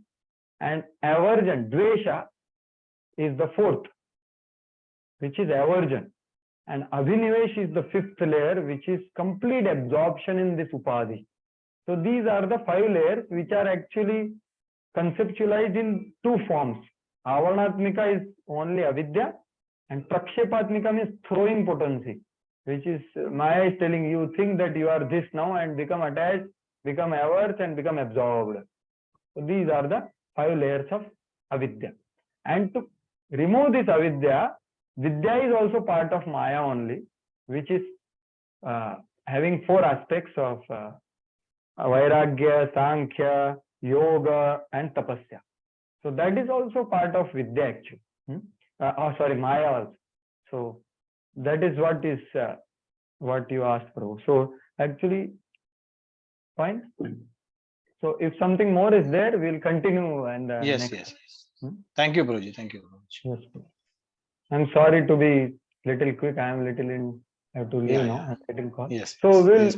And aversion, Dvesha, is the 4th, which is aversion. And Abhinivesh is the 5th layer, which is complete absorption in this Upadhi. So these are the 5 layers which are actually conceptualized in 2 forms. Avaranatmika is only Avidya, and Prakshepatmika means throwing potency, which is Maya is telling you, think that you are this now and become attached, become averse and become absorbed. So these are the 5 layers of Avidya. And to remove this Avidya, Vidya is also part of Maya only, which is having 4 aspects of Vairagya, Sankhya, Yoga and Tapasya. So that is also part of Vidya actually. Maya also. So that is what you asked, Prabhu. So actually, fine. So if something more is there, we'll continue. And yes. Thank you, Prabhuji. Thank you. Yes, I'm sorry to be little quick. I am little in. I have to leave now. I'm getting call. Yes. So we'll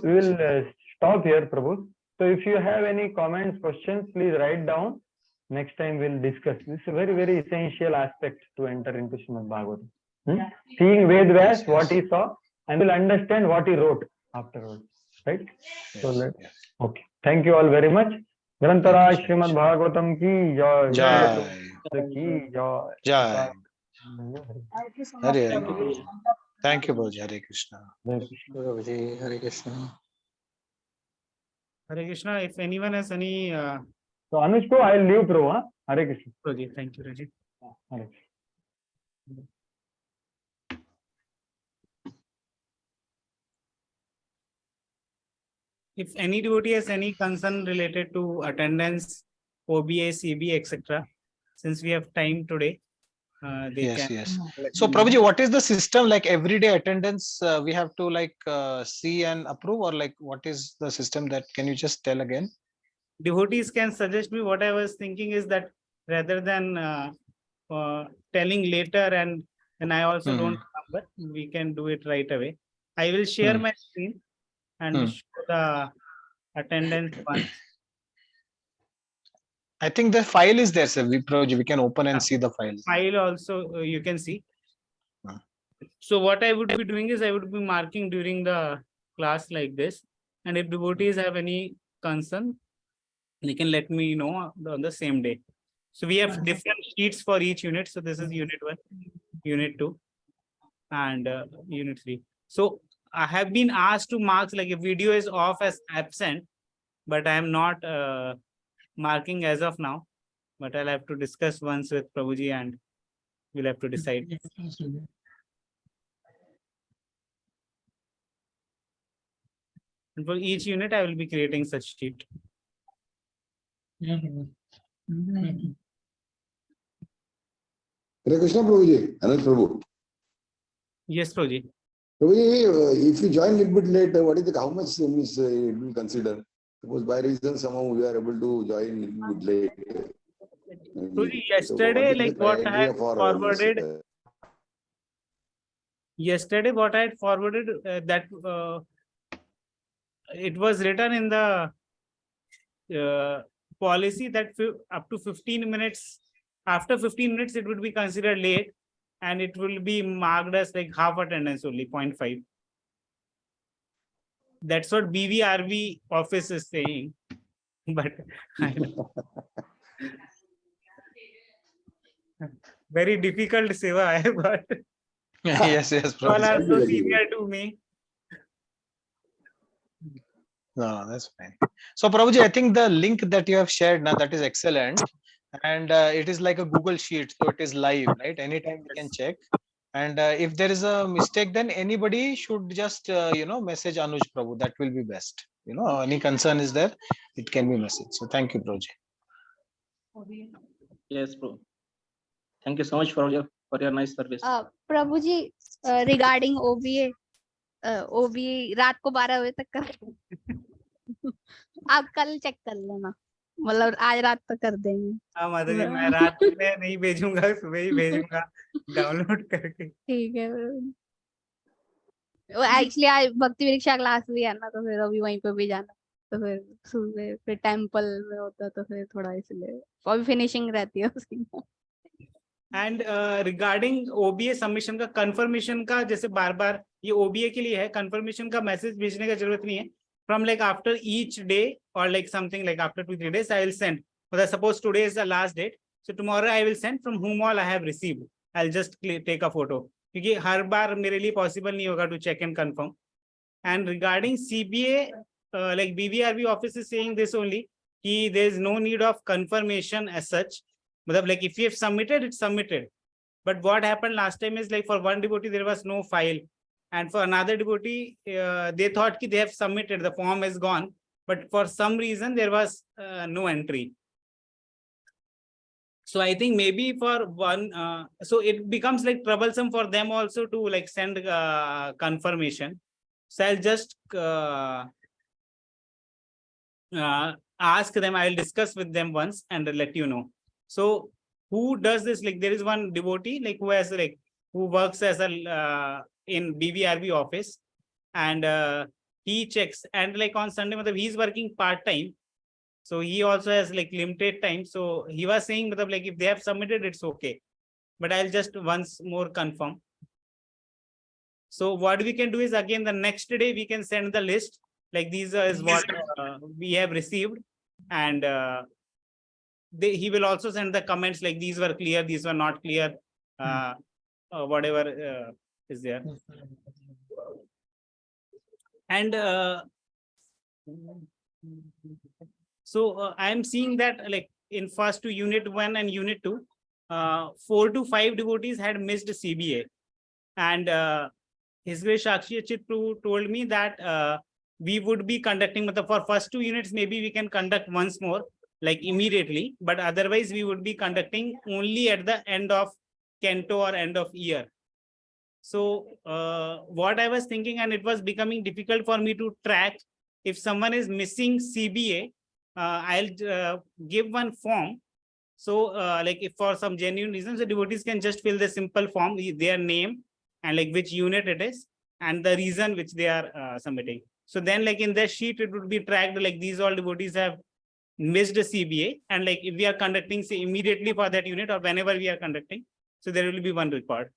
stop here, Prabhu. So if you have any comments, questions, please write down. Next time we'll discuss. This is a very, very essential aspect to enter into Srimad Bhagavatam. Seeing Ved Vyas, what he saw, and will understand what he wrote afterwards. Right? So okay. Thank you all very much. Grantaraj Srimad Bhagavatam ki jai. Ki jai. Jai. Thank you so much, Prabhu. Thank you, Prabhuji. Hare Krishna. Prabhuji, Hare Krishna. Hare Krishna. If anyone has any so Anushko, I'll leave Prabhu. Huh? Hare Krishna. Prabhuji, thank you, Raji. Hare Krishna. If any devotee has any concern related to attendance, OBA, CB, etc., since we have time today, they can. Yes. So, Prabhuji, what is the system? Like everyday attendance, we have to like see and approve, or like what is the system? That can you just tell again? Devotees can suggest me. What I was thinking is that rather than telling later and I also don't remember, we can do it right away. I will share my screen and show the attendance once. I think the file is there, sir. We can open and see the file. File also you can see. So what I would be doing is I would be marking during the class like this. And if devotees have any concern, they can let me know on the same day. So we have different sheets for each unit. So this is unit 1, unit 2, and unit 3. So I have been asked to mark like a video is off as absent, but I am not marking as of now. But I'll have to discuss once with Prabhuji and we'll have to decide. And for each unit, I will be creating such sheet. Hare Krishna, Prabhuji. Anand Prabhu. Yes, Prabhuji. Prabhuji, if you join a little bit late, what is the how much means it will consider? Suppose by reason somehow we are able to join a little bit late. Prabhuji, So what yesterday, is the like what I criteria had for forwarded, this? yesterday what I had forwarded that it was written in the policy that up to 15 minutes, after 15 minutes, it would be considered late and it will be marked as like half attendance only, 0.5. That's what BVRV office is saying. But I know. Very difficult seva I have got. Yes, yes, All Prabhuji. are so senior to me. No, that's fine. So, Prabhuji, I think the link that you have shared now, that is excellent. And it is like a Google Sheet, so it is live, right? Anytime we can check. And if there is a mistake, then anybody should just, message Anuj Prabhu. That will be best. Any concern is there, it can be messaged. So, thank you, Prabhuji. Yes, bro. Thank you so much for your nice service. Prabhuji, regarding OBA, OBA रात को 12 बजे तक कर आप कल check कर लेना, मतलब आज रात तक कर देंगे। हाँ माता जी, मैं रात में नहीं भेजूंगा, सुबह ही भेजूंगा डाउनलोड करके। ठीक है। वो एक्चुअली आज भक्ति वृक्षा क्लास भी है ना, तो फिर अभी वहीं पे भी जाना, तो फिर सुबह फिर टेम्पल में होता, तो फिर थोड़ा इसलिए अभी फिनिशिंग रहती है उसकी। एंड रिगार्डिंग ओबीए सबमिशन का कंफर्मेशन का, जैसे बार बार ये ओबीए के लिए है, कंफर्मेशन का मैसेज भेजने का जरूरत नहीं है। From like after each day और like something like after 2-3 days I will send, मतलब suppose today is the last date, so tomorrow I will send from whom all I have received, I will just take a photo, क्योंकि हर बार मेरे लिए possible नहीं होगा to check and confirm. And regarding CBA, like BVRB office is saying this only कि there is no need of confirmation as such, मतलब like if you have submitted, it's submitted. But what happened last time is like for one devotee there was no file, and for another devotee they thought that they have submitted, the form is gone, but for some reason there was no entry. So I think maybe for one, so it becomes like troublesome for them also to like send confirmation. So I'll just ask them, I'll discuss with them once and let you know. So who does this? Like there is one devotee like who has like who works as a in BVRB office, and he checks, and like on Sunday, he's working part-time, so he also has like limited time. So he was saying like if they have submitted, it's okay, but I'll just once more confirm. So what we can do is, again the next day we can send the list, like these is what we have received, and he will also send the comments like these were clear, these were not clear, whatever is there. And so I am seeing that like in first to unit 1 and unit 2, 4 to 5 devotees had missed CBA, and His Grace Shakshi Achit Prabhu told me that we would be conducting, for first 2 units maybe we can conduct once more, like immediately, but otherwise we would be conducting only at the end of canto or end of year. So what I was thinking, and it was becoming difficult for me to track, if someone is missing CBA, I'll give one form. So like if for some genuine reasons, the devotees can just fill the simple form, their name and like which unit it is and the reason which they are submitting. So then like in their sheet, it would be tracked like these all devotees have missed a CBA, and like if we are conducting say immediately for that unit or whenever we are conducting, so there will be one record.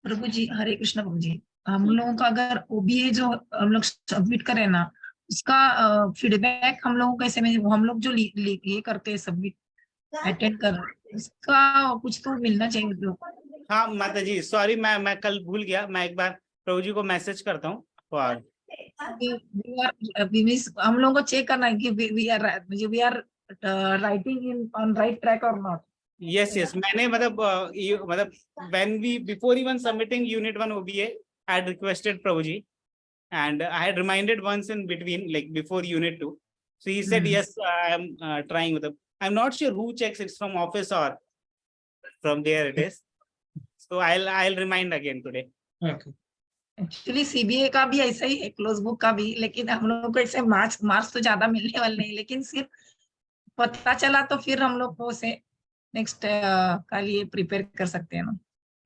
प्रभु जी, हरे कृष्ण प्रभु जी, हम लोगों का अगर OBA जो हम लोग submit करें ना, उसका फीडबैक हम लोगों कैसे में, हम लोग जो ये करते हैं सबमिट अटेंड कर, उसका कुछ तो मिलना चाहिए लोग। हाँ माता जी, सॉरी मैं कल भूल गया, मैं एक बार प्रभु जी को मैसेज करता हूँ। हम लोगों को चेक करना है कि we are writing in on right track or not. Yes, मैंने मतलब when we before even submitting unit 1 OBA, I had requested Prabhu ji, and I had reminded once in between, like before unit 2. So he said yes, I am trying with them. I'm not sure who checks, it's from office or from there it is. So I'll remind again today. Okay. Actually CBA का भी ऐसा ही है, close book का भी, लेकिन हम लोग को ऐसे मार्क्स तो ज्यादा मिलने वाले नहीं, लेकिन सिर्फ पता चला तो फिर हम लोग को से नेक्स्ट का लिए प्रिपेयर कर सकते हैं ना।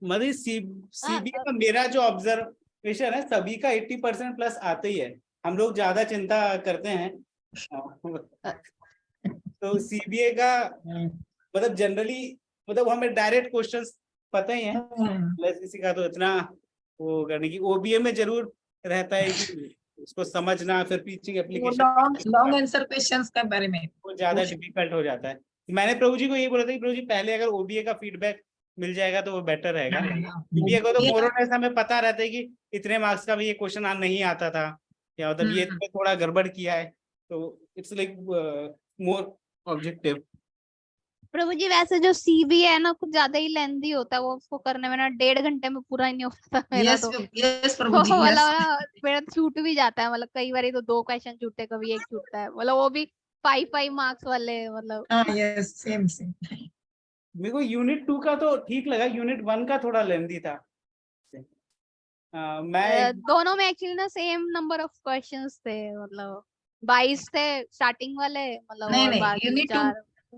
मतलब सीबीए का मेरा जो ऑब्जर्वेशन है, सभी का 80% प्लस आते ही है। हम लोग ज्यादा चिंता करते हैं। तो सीबीए का मतलब जनरली मतलब हमें डायरेक्ट क्वेश्चंस पता ही है, प्लस किसी का तो इतना वो करने की। ओबीए में जरूर रहता है कि उसको समझना, फिर teaching application, long answer questions के बारे में वो ज्यादा डिफिकल्ट हो जाता है। मैंने प्रभु जी को यही बोला था कि प्रभु जी पहले अगर ओबीए का फीडबैक मिल जाएगा तो वो बेटर रहेगा। सीबीए को तो मोर और लेस हमें पता रहता है कि इतने मार्क्स का भी ये क्वेश्चन नहीं आता था, या मतलब ये थोड़ा गड़बड़ किया है, तो इट्स लाइक मोर ऑब्जेक्टिव। प्रभु जी वैसे जो सीबी है ना कुछ ज्यादा ही लेंदी होता है, वो उसको करने में ना 1.5 घंटे में पूरा ही नहीं होता मेरा। यस तो यस प्रभु जी, मतलब मेरा तो छूट भी जाता है, मतलब कई बार तो 2 क्वेश्चन छूटते, कभी 1 छूटता है, मतलब वो भी 5 मार्क्स वाले, मतलब हाँ यस सेम सेम। मेरे को यूनिट 2 का तो ठीक लगा, यूनिट 1 का थोड़ा लेंदी था। मैं दोनों में एक्चुअली ना सेम नंबर ऑफ क्वेश्चंस थे, मतलब 22 थे स्टार्टिंग वाले, मतलब नहीं और नहीं, बाकी 4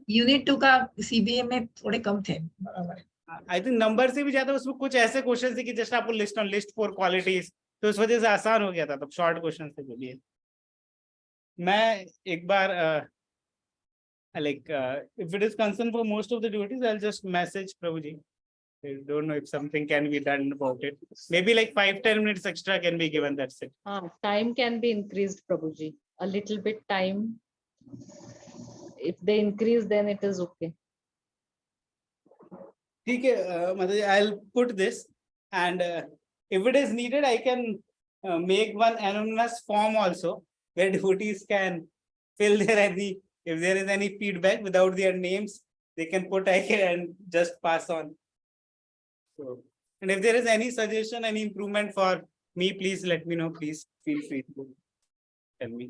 यूनिट 2 का सीबीए में थोड़े कम थे बराबर। आई थिंक नंबर से भी ज्यादा उसमें कुछ ऐसे क्वेश्चन थे कि जस्ट आपको list on list for qualities, तो उस वजह से आसान हो गया था। तब शॉर्ट क्वेश्चन थे जो लिए। मैं एक बार like if it is concern for most of the devotees, I'll just message Prabhuji. I don't know if something can be done about it. Maybe like 5-10 minutes extra can be given, that's it. Time can be increased, Prabhuji. A little bit time. If they increase, then it is okay. ठीक है, मतलब I'll put this, and if it is needed, I can make one anonymous form also where devotees can fill if there is any feedback without their names, they can put and just pass on. So, and if there is any suggestion, any improvement for me, please let me know. Please feel free to tell me.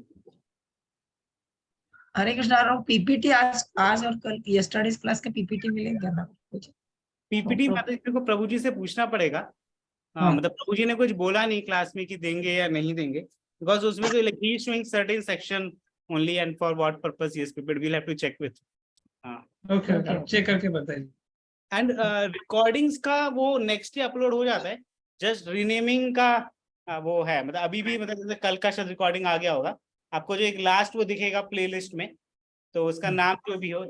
Hare Krishna, PPT आज और कल yesterday's class के PPT मिलेंगे ना कुछ? PPT मतलब को प्रभु जी से पूछना पड़ेगा। मतलब प्रभु जी ने कुछ बोला नहीं क्लास में कि देंगे या नहीं देंगे, बिकॉज उसमें तो like he is showing certain section only, and for what purpose he is prepared, we'll have to check with. Okay, check करके बताइए। एंड रिकॉर्डिंग्स का वो नेक्स्ट डे अपलोड हो जाता है, जस्ट रीनेमिंग का वो है। मतलब अभी भी मतलब जैसे कल का शायद रिकॉर्डिंग आ गया होगा, आपको जो एक लास्ट वो दिखेगा प्लेलिस्ट में, तो उसका नाम जो भी हो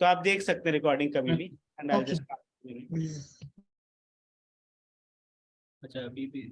तो आप देख सकते हैं रिकॉर्डिंग कभी भी। एंड आई जस्ट अच्छा अभी भी